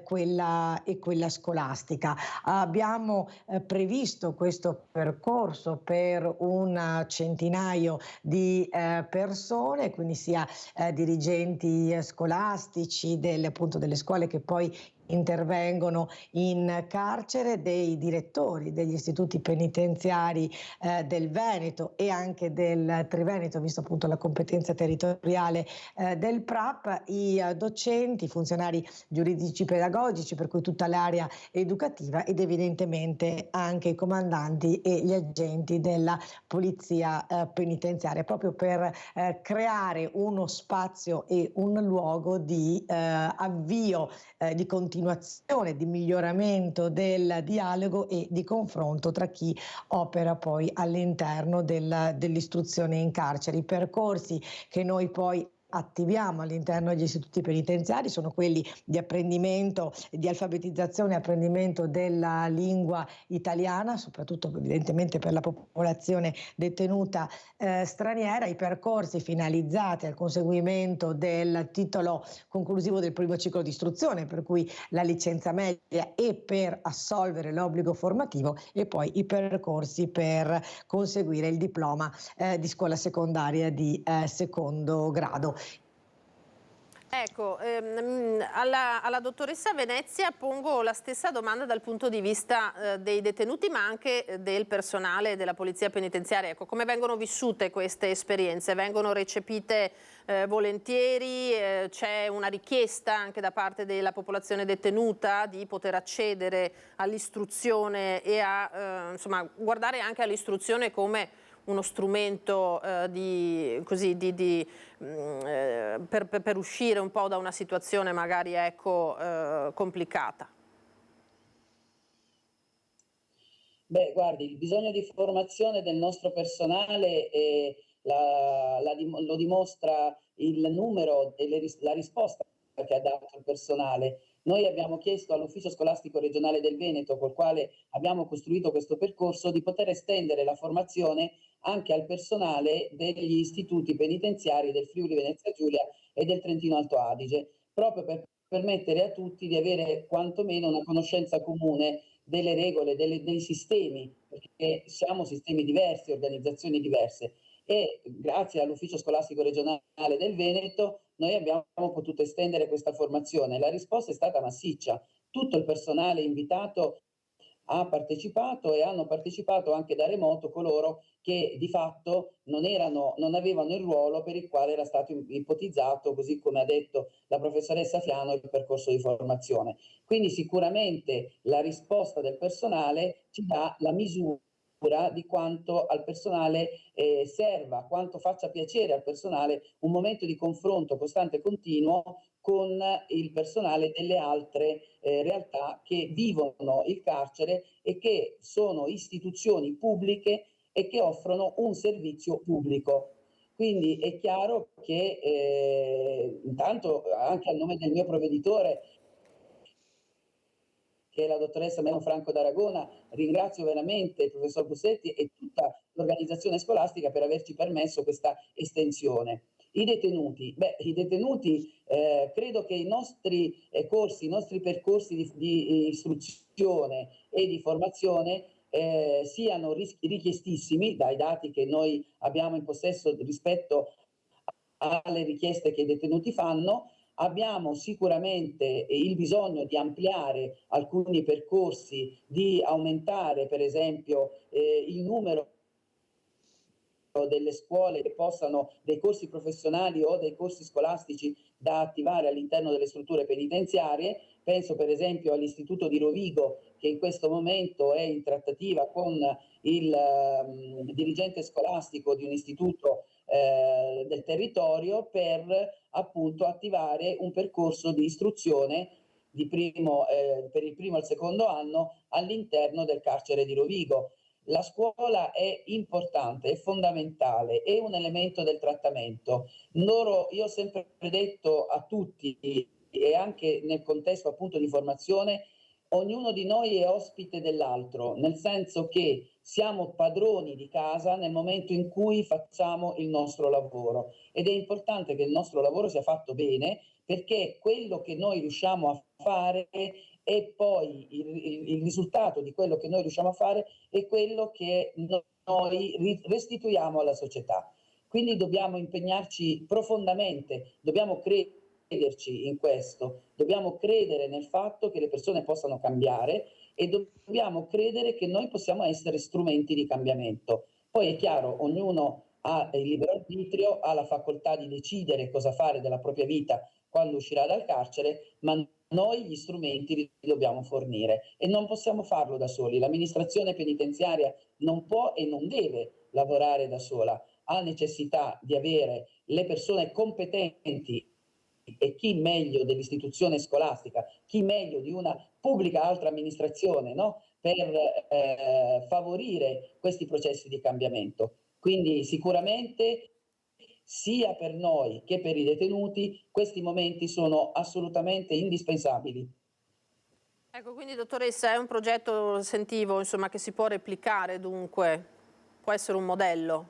quella scolastica. Abbiamo previsto questo percorso per un centinaio di persone, quindi sia dirigenti scolastici appunto delle scuole che poi intervengono in carcere, dei direttori degli istituti penitenziari del Veneto e anche del Triveneto, visto appunto la competenza territoriale del PRAP, i docenti, i funzionari giuridici pedagogici, per cui tutta l'area educativa, ed evidentemente anche i comandanti e gli agenti della polizia penitenziaria, proprio per creare uno spazio e un luogo di avvio di continuazione, di miglioramento del dialogo e di confronto tra chi opera poi all'interno dell'istruzione in carcere. I percorsi che noi poi attiviamo all'interno degli istituti penitenziari sono quelli di apprendimento, di alfabetizzazione e apprendimento della lingua italiana, soprattutto evidentemente per la popolazione detenuta straniera, i percorsi finalizzati al conseguimento del titolo conclusivo del primo ciclo di istruzione, per cui la licenza media e per assolvere l'obbligo formativo, e poi i percorsi per conseguire il diploma di scuola secondaria di secondo grado. Ecco, alla dottoressa Venezia pongo la stessa domanda dal punto di vista dei detenuti, ma anche del personale della polizia penitenziaria. Ecco, come vengono vissute queste esperienze? Vengono recepite volentieri? C'è una richiesta anche da parte della popolazione detenuta di poter accedere all'istruzione e a insomma, guardare anche all'istruzione come uno strumento per uscire un po' da una situazione magari complicata? Beh, guardi, il bisogno di formazione del nostro personale lo dimostra il numero e la risposta che ha dato il personale. Noi abbiamo chiesto all'Ufficio Scolastico Regionale del Veneto, col quale abbiamo costruito questo percorso, di poter estendere la formazione anche al personale degli istituti penitenziari del Friuli Venezia Giulia e del Trentino Alto Adige, proprio per permettere a tutti di avere quantomeno una conoscenza comune delle regole, dei sistemi, perché siamo sistemi diversi, organizzazioni diverse. E grazie all'Ufficio Scolastico Regionale del Veneto noi abbiamo potuto estendere questa formazione. La risposta è stata massiccia. Tutto il personale invitato ha partecipato e hanno partecipato anche da remoto coloro che di fatto non avevano il ruolo per il quale era stato ipotizzato, così come ha detto la professoressa Fiano, il percorso di formazione. Quindi sicuramente la risposta del personale ci dà la misura di quanto al personale serva, quanto faccia piacere al personale un momento di confronto costante e continuo con il personale delle altre realtà che vivono il carcere e che sono istituzioni pubbliche e che offrono un servizio pubblico. Quindi è chiaro che intanto anche a nome del mio provveditore, che è la dottoressa Meno Franco d'Aragona, ringrazio veramente il professor Bussetti e tutta l'organizzazione scolastica per averci permesso questa estensione. I detenuti, credo che i nostri corsi, i nostri percorsi di istruzione e di formazione siano richiestissimi dai dati che noi abbiamo in possesso rispetto alle richieste che i detenuti fanno. Abbiamo sicuramente il bisogno di ampliare alcuni percorsi, di aumentare per esempio il numero delle scuole che possano, dei corsi professionali o dei corsi scolastici da attivare all'interno delle strutture penitenziarie. Penso per esempio all'Istituto di Rovigo, che in questo momento è in trattativa con il dirigente scolastico di un istituto del territorio per appunto attivare un percorso di istruzione per il primo e il secondo anno all'interno del carcere di Rovigo. La scuola è importante, è fondamentale, è un elemento del trattamento. Io ho sempre detto a tutti, e anche nel contesto appunto di formazione, ognuno di noi è ospite dell'altro, nel senso che siamo padroni di casa nel momento in cui facciamo il nostro lavoro, ed è importante che il nostro lavoro sia fatto bene, perché quello che noi riusciamo a fare e poi il risultato di quello che noi riusciamo a fare è quello che noi restituiamo alla società. Quindi dobbiamo impegnarci profondamente, dobbiamo crederci in questo, dobbiamo credere nel fatto che le persone possano cambiare e dobbiamo credere che noi possiamo essere strumenti di cambiamento. Poi è chiaro, ognuno ha il libero arbitrio, ha la facoltà di decidere cosa fare della propria vita quando uscirà dal carcere, ma noi gli strumenti li dobbiamo fornire e non possiamo farlo da soli. L'amministrazione penitenziaria non può e non deve lavorare da sola, ha necessità di avere le persone competenti e chi meglio dell'istituzione scolastica, chi meglio di una pubblica altra amministrazione, no? Per favorire questi processi di cambiamento. Quindi sicuramente sia per noi che per i detenuti questi momenti sono assolutamente indispensabili. Ecco, quindi dottoressa, è un progetto, sentivo, insomma, che si può replicare, dunque può essere un modello?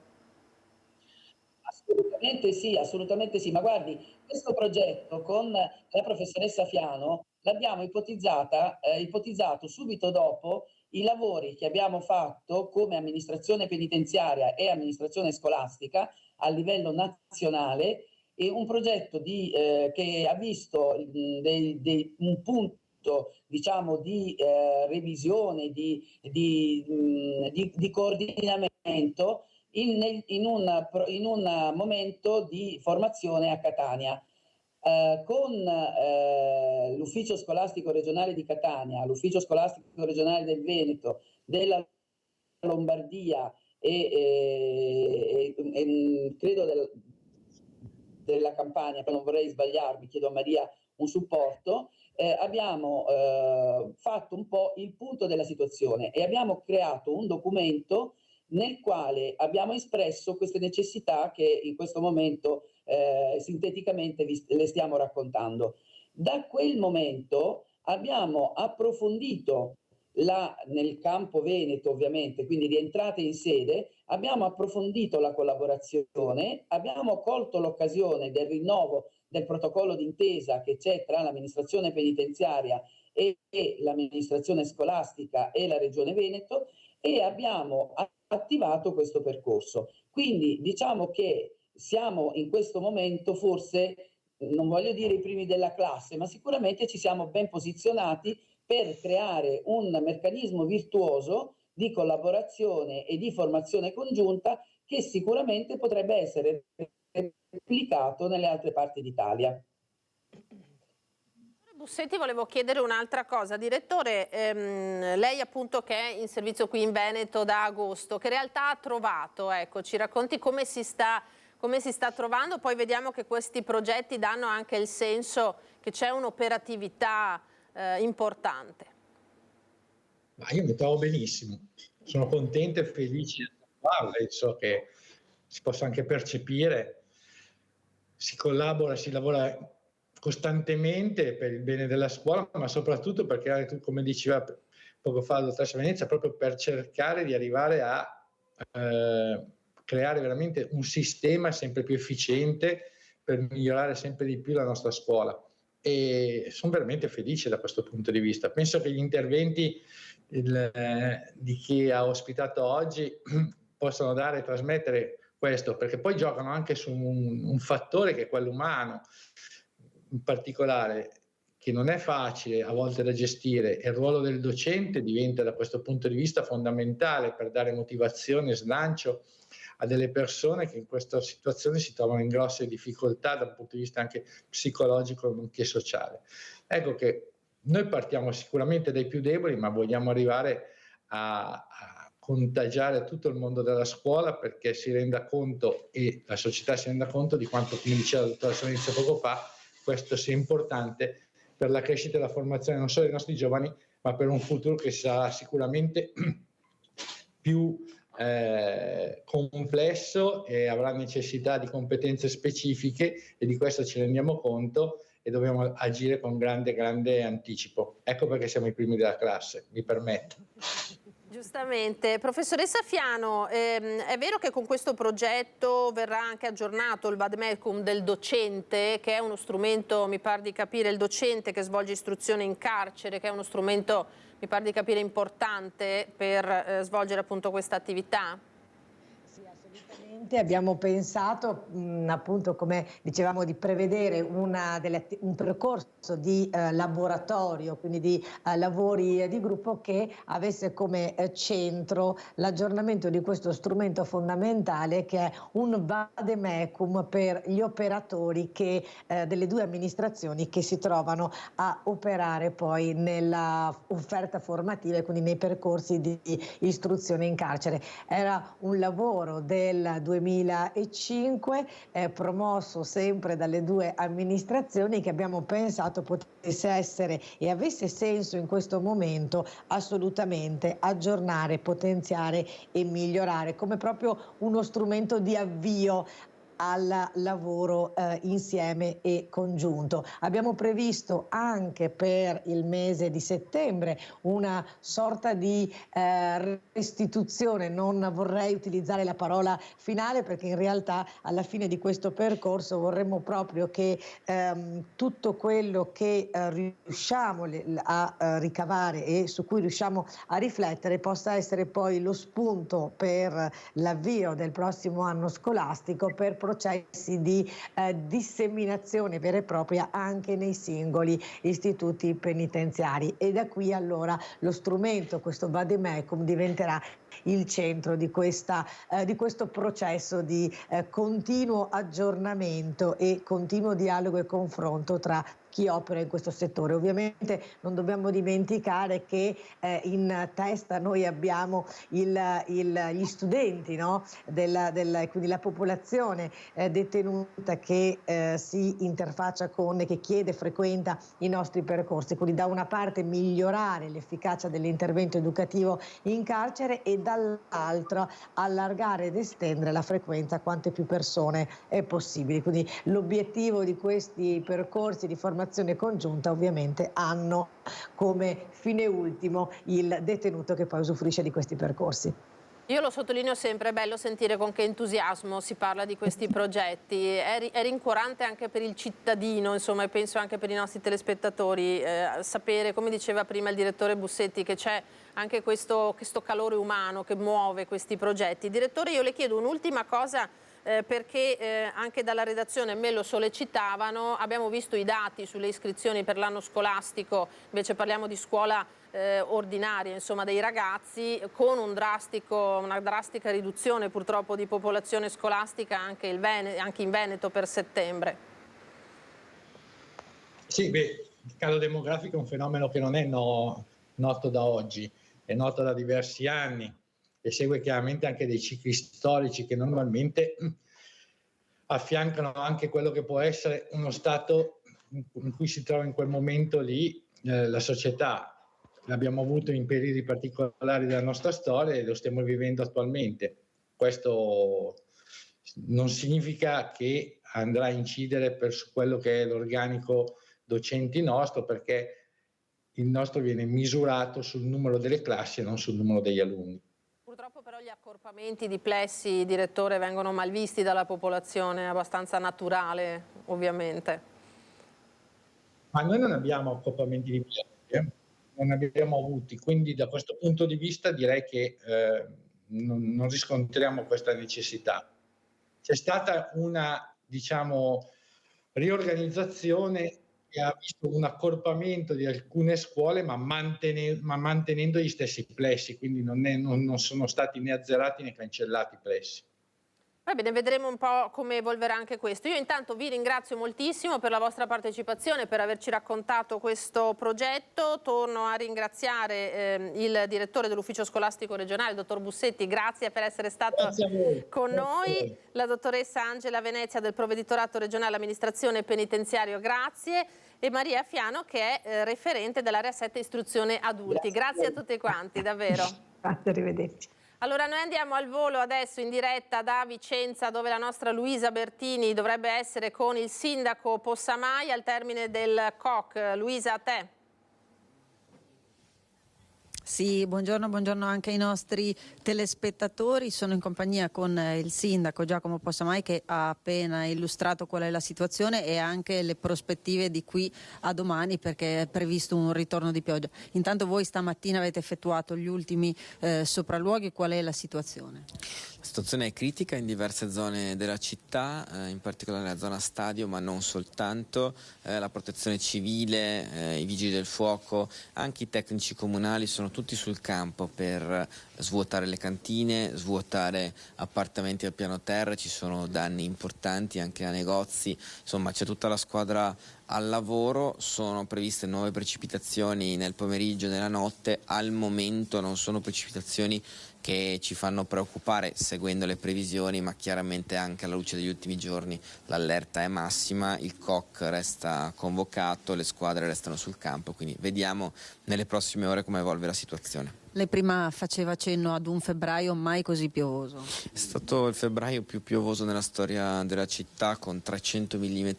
Assolutamente sì, ma guardi, questo progetto con la professoressa Fiano l'abbiamo ipotizzato subito dopo i lavori che abbiamo fatto come amministrazione penitenziaria e amministrazione scolastica a livello nazionale, e un progetto che ha visto un punto, diciamo, di revisione, di coordinamento in un momento di formazione a Catania. Con l'ufficio scolastico regionale di Catania, l'ufficio scolastico regionale del Veneto, della Lombardia e credo della Campania, non vorrei sbagliarmi, chiedo a Maria un supporto, abbiamo fatto un po' il punto della situazione e abbiamo creato un documento nel quale abbiamo espresso queste necessità che in questo momento sinteticamente le stiamo raccontando. Da quel momento abbiamo approfondito nel campo veneto, ovviamente, quindi rientrate in sede, abbiamo approfondito la collaborazione, abbiamo colto l'occasione del rinnovo del protocollo d'intesa che c'è tra l'amministrazione penitenziaria e l'amministrazione scolastica e la Regione Veneto, e abbiamo attivato questo percorso. Quindi diciamo che siamo in questo momento forse, non voglio dire i primi della classe, ma sicuramente ci siamo ben posizionati per creare un meccanismo virtuoso di collaborazione e di formazione congiunta che sicuramente potrebbe essere replicato nelle altre parti d'Italia. Bussetti, volevo chiedere un'altra cosa. Direttore, lei appunto che è in servizio qui in Veneto da agosto, che realtà ha trovato? Ecco, ci racconti come si sta trovando, poi vediamo che questi progetti danno anche il senso che c'è un'operatività importante. Ma io mi trovo benissimo, sono contento e felice di farlo, e so che si possa anche percepire, si collabora, si lavora costantemente per il bene della scuola, ma soprattutto per creare, come diceva poco fa la dottoressa Venezia, proprio per cercare di arrivare a creare veramente un sistema sempre più efficiente per migliorare sempre di più la nostra scuola. E sono veramente felice da questo punto di vista. Penso che gli interventi di chi ha ospitato oggi possano dare e trasmettere questo, perché poi giocano anche su un fattore che è quello umano, in particolare, che non è facile a volte da gestire, e il ruolo del docente diventa da questo punto di vista fondamentale per dare motivazione e slancio a delle persone che in questa situazione si trovano in grosse difficoltà dal punto di vista anche psicologico nonché sociale. Ecco che noi partiamo sicuramente dai più deboli, ma vogliamo arrivare a contagiare tutto il mondo della scuola, perché si renda conto e la società si renda conto di quanto, come diceva la dottoressa Venezia poco fa, questo sia importante per la crescita e la formazione non solo dei nostri giovani, ma per un futuro che sarà sicuramente più complesso e avrà necessità di competenze specifiche, e di questo ci rendiamo conto e dobbiamo agire con grande anticipo. Ecco perché siamo i primi della classe, mi permetto. Giustamente. Professoressa Fiano, è vero che con questo progetto verrà anche aggiornato il vademecum del docente, che è uno strumento, mi pare di capire, il docente che svolge istruzione in carcere, che è uno strumento, mi pare di capire, importante per svolgere appunto questa attività? Abbiamo pensato appunto, come dicevamo, di prevedere un percorso di laboratorio, quindi di lavori di gruppo che avesse come centro l'aggiornamento di questo strumento fondamentale che è un vademecum per gli operatori delle due amministrazioni che si trovano a operare poi nella offerta formativa e quindi nei percorsi di istruzione in carcere. Era un lavoro del 2005, promosso sempre dalle due amministrazioni, che abbiamo pensato potesse essere e avesse senso in questo momento assolutamente aggiornare, potenziare e migliorare come proprio uno strumento di avvio al lavoro insieme e congiunto. Abbiamo previsto anche per il mese di settembre una sorta di restituzione, non vorrei utilizzare la parola finale perché in realtà alla fine di questo percorso vorremmo proprio che tutto quello che riusciamo a ricavare e su cui riusciamo a riflettere possa essere poi lo spunto per l'avvio del prossimo anno scolastico per processi di disseminazione vera e propria anche nei singoli istituti penitenziari, e da qui allora lo strumento, questo vademecum, diventerà il centro di questo processo di continuo aggiornamento e continuo dialogo e confronto tra chi opera in questo settore. Ovviamente non dobbiamo dimenticare che in testa noi abbiamo gli studenti, no? Quindi la popolazione detenuta che si interfaccia con e che chiede e frequenta i nostri percorsi. Quindi da una parte migliorare l'efficacia dell'intervento educativo in carcere e dall'altra allargare ed estendere la frequenza a quante più persone è possibile. Quindi l'obiettivo di questi percorsi di formazione congiunta ovviamente hanno come fine ultimo il detenuto che poi usufruisce di questi percorsi. Io lo sottolineo sempre, è bello sentire con che entusiasmo si parla di questi progetti, è rincuorante anche per il cittadino, insomma, e penso anche per i nostri telespettatori, sapere, come diceva prima il direttore Bussetti, che c'è anche questo calore umano che muove questi progetti. Direttore, io le chiedo un'ultima cosa, perché anche dalla redazione me lo sollecitavano, abbiamo visto i dati sulle iscrizioni per l'anno scolastico, invece parliamo di scuola ordinaria, insomma, dei ragazzi, con una drastica riduzione purtroppo di popolazione scolastica anche in Veneto per settembre. Sì, il calo demografico è un fenomeno che non è noto da oggi, è noto da diversi anni e segue chiaramente anche dei cicli storici che normalmente affiancano anche quello che può essere uno stato in cui si trova in quel momento lì la società. L'abbiamo avuto in periodi particolari della nostra storia e lo stiamo vivendo attualmente. Questo non significa che andrà a incidere su quello che è l'organico docenti nostro, perché il nostro viene misurato sul numero delle classi e non sul numero degli alunni. Purtroppo però gli accorpamenti di plessi, direttore, vengono mal visti dalla popolazione, è abbastanza naturale ovviamente. Ma noi non abbiamo accorpamenti di plessi, non abbiamo avuti, quindi da questo punto di vista direi che non riscontriamo questa necessità. C'è stata una, diciamo, riorganizzazione che ha visto un accorpamento di alcune scuole ma mantenendo gli stessi plessi, quindi non sono stati né azzerati né cancellati i plessi. Va bene, vedremo un po' come evolverà anche questo. Io intanto vi ringrazio moltissimo per la vostra partecipazione, per averci raccontato questo progetto. Torno a ringraziare il direttore dell'ufficio scolastico regionale, il dottor Bussetti, grazie per essere stato con noi. La dottoressa Angela Venezia del Provveditorato regionale amministrazione penitenziario, grazie. E Maria Fiano, che è referente dell'area 7 istruzione adulti. Grazie a tutti quanti, davvero. Grazie, arrivederci. Allora noi andiamo al volo adesso in diretta da Vicenza, dove la nostra Luisa Bertini dovrebbe essere con il sindaco Possamai al termine del COC. Luisa, a te. Sì, buongiorno anche ai nostri telespettatori. Sono in compagnia con il sindaco Giacomo Possamai, che ha appena illustrato qual è la situazione e anche le prospettive di qui a domani, perché è previsto un ritorno di pioggia. Intanto voi stamattina avete effettuato gli ultimi sopralluoghi, qual è la situazione? La situazione è critica in diverse zone della città, in particolare la zona stadio, ma non soltanto. La protezione civile, i vigili del fuoco, anche i tecnici comunali sono tutti sul campo per svuotare le cantine, svuotare appartamenti al piano terra. Ci sono danni importanti anche a negozi, insomma c'è tutta la squadra al lavoro. Sono previste nuove precipitazioni nel pomeriggio e nella notte. Al momento non sono precipitazioni che ci fanno preoccupare seguendo le previsioni, ma chiaramente anche alla luce degli ultimi giorni l'allerta è massima, il COC resta convocato, le squadre restano sul campo, quindi vediamo nelle prossime ore come evolve la situazione. Lei prima faceva cenno ad un febbraio mai così piovoso. È stato il febbraio più piovoso nella storia della città, con 300 mm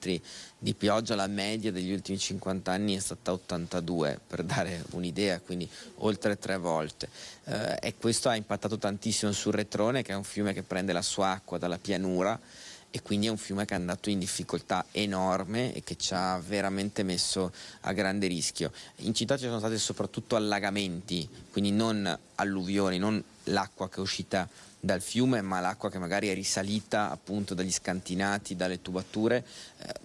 di pioggia. La media degli ultimi 50 anni è stata 82, per dare un'idea, quindi oltre 3 volte. E questo ha impattato tantissimo sul Retrone, che è un fiume che prende la sua acqua dalla pianura, e quindi è un fiume che è andato in difficoltà enorme e che ci ha veramente messo a grande rischio. In città ci sono stati soprattutto allagamenti, quindi non alluvioni, non l'acqua che è uscita dal fiume, ma l'acqua che magari è risalita appunto dagli scantinati, dalle tubature,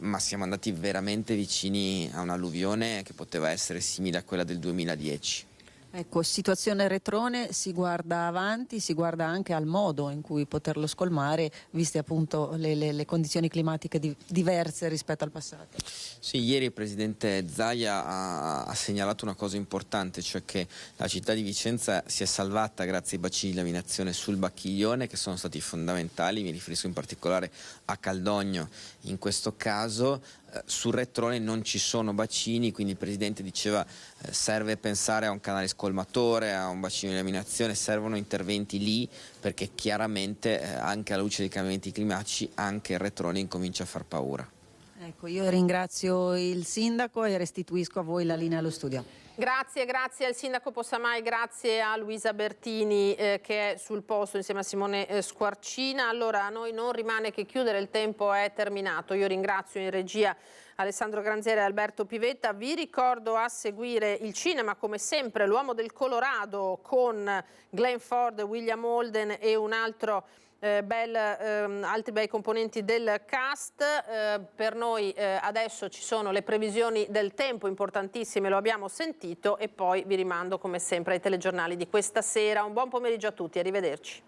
ma siamo andati veramente vicini a un'alluvione che poteva essere simile a quella del 2010. Ecco, situazione Retrone, si guarda avanti, si guarda anche al modo in cui poterlo scolmare, viste appunto le condizioni climatiche diverse rispetto al passato. Sì, ieri il presidente Zaia ha segnalato una cosa importante, cioè che la città di Vicenza si è salvata grazie ai bacini di laminazione sul Bacchiglione, che sono stati fondamentali. Mi riferisco in particolare a Caldogno in questo caso. Sul Retrone non ci sono bacini, quindi il presidente diceva serve pensare a un canale scolmatore, a un bacino di laminazione, servono interventi lì, perché chiaramente anche alla luce dei cambiamenti climatici anche il Retrone incomincia a far paura. Ecco, io ringrazio il sindaco e restituisco a voi la linea allo studio. Grazie al sindaco Possamai, grazie a Luisa Bertini che è sul posto insieme a Simone Squarcina. Allora, a noi non rimane che chiudere, il tempo è terminato. Io ringrazio in regia Alessandro Granziere e Alberto Pivetta. Vi ricordo a seguire il cinema, come sempre, L'Uomo del Colorado con Glenn Ford, William Holden e un altro altri bei componenti del cast. Per noi adesso ci sono le previsioni del tempo importantissime, lo abbiamo sentito, e poi vi rimando come sempre ai telegiornali di questa sera. Un buon pomeriggio a tutti, arrivederci.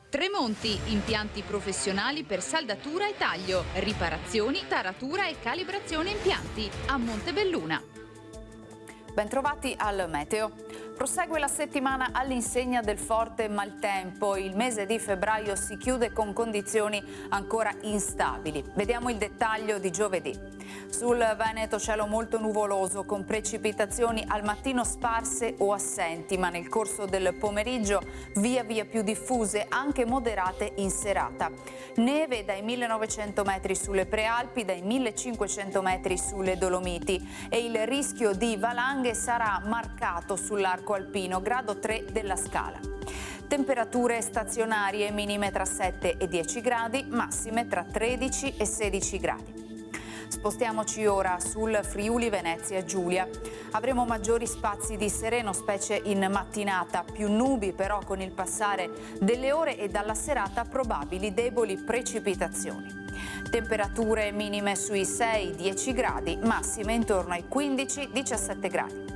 Tremonti, impianti professionali per saldatura e taglio, riparazioni, taratura e calibrazione impianti a Montebelluna. Bentrovati al Meteo. Prosegue la settimana all'insegna del forte maltempo. Il mese di febbraio si chiude con condizioni ancora instabili. Vediamo il dettaglio di giovedì. Sul Veneto cielo molto nuvoloso con precipitazioni al mattino sparse o assenti, ma nel corso del pomeriggio via via più diffuse, anche moderate in serata. Neve dai 1900 metri sulle Prealpi, dai 1500 metri sulle Dolomiti, e il rischio di valanghe sarà marcato sull'arco alpino, grado 3 della scala. Temperature stazionarie minime tra 7 e 10 gradi, massime tra 13 e 16 gradi. Spostiamoci ora sul Friuli Venezia Giulia. Avremo maggiori spazi di sereno, specie in mattinata, più nubi però con il passare delle ore, e dalla serata probabili deboli precipitazioni. Temperature minime sui 6-10 gradi, massime intorno ai 15-17 gradi.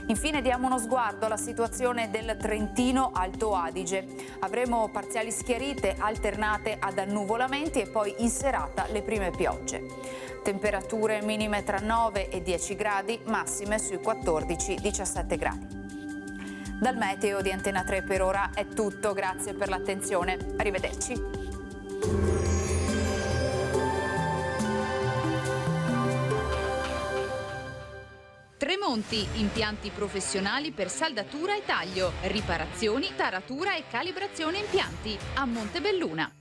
Infine diamo uno sguardo alla situazione del Trentino Alto Adige. Avremo parziali schiarite alternate ad annuvolamenti e poi in serata le prime piogge. Temperature minime tra 9 e 10 gradi, massime sui 14-17 gradi. Dal Meteo di Antena 3 per ora è tutto, grazie per l'attenzione. Arrivederci. Tremonti, impianti professionali per saldatura e taglio, riparazioni, taratura e calibrazione impianti a Montebelluna.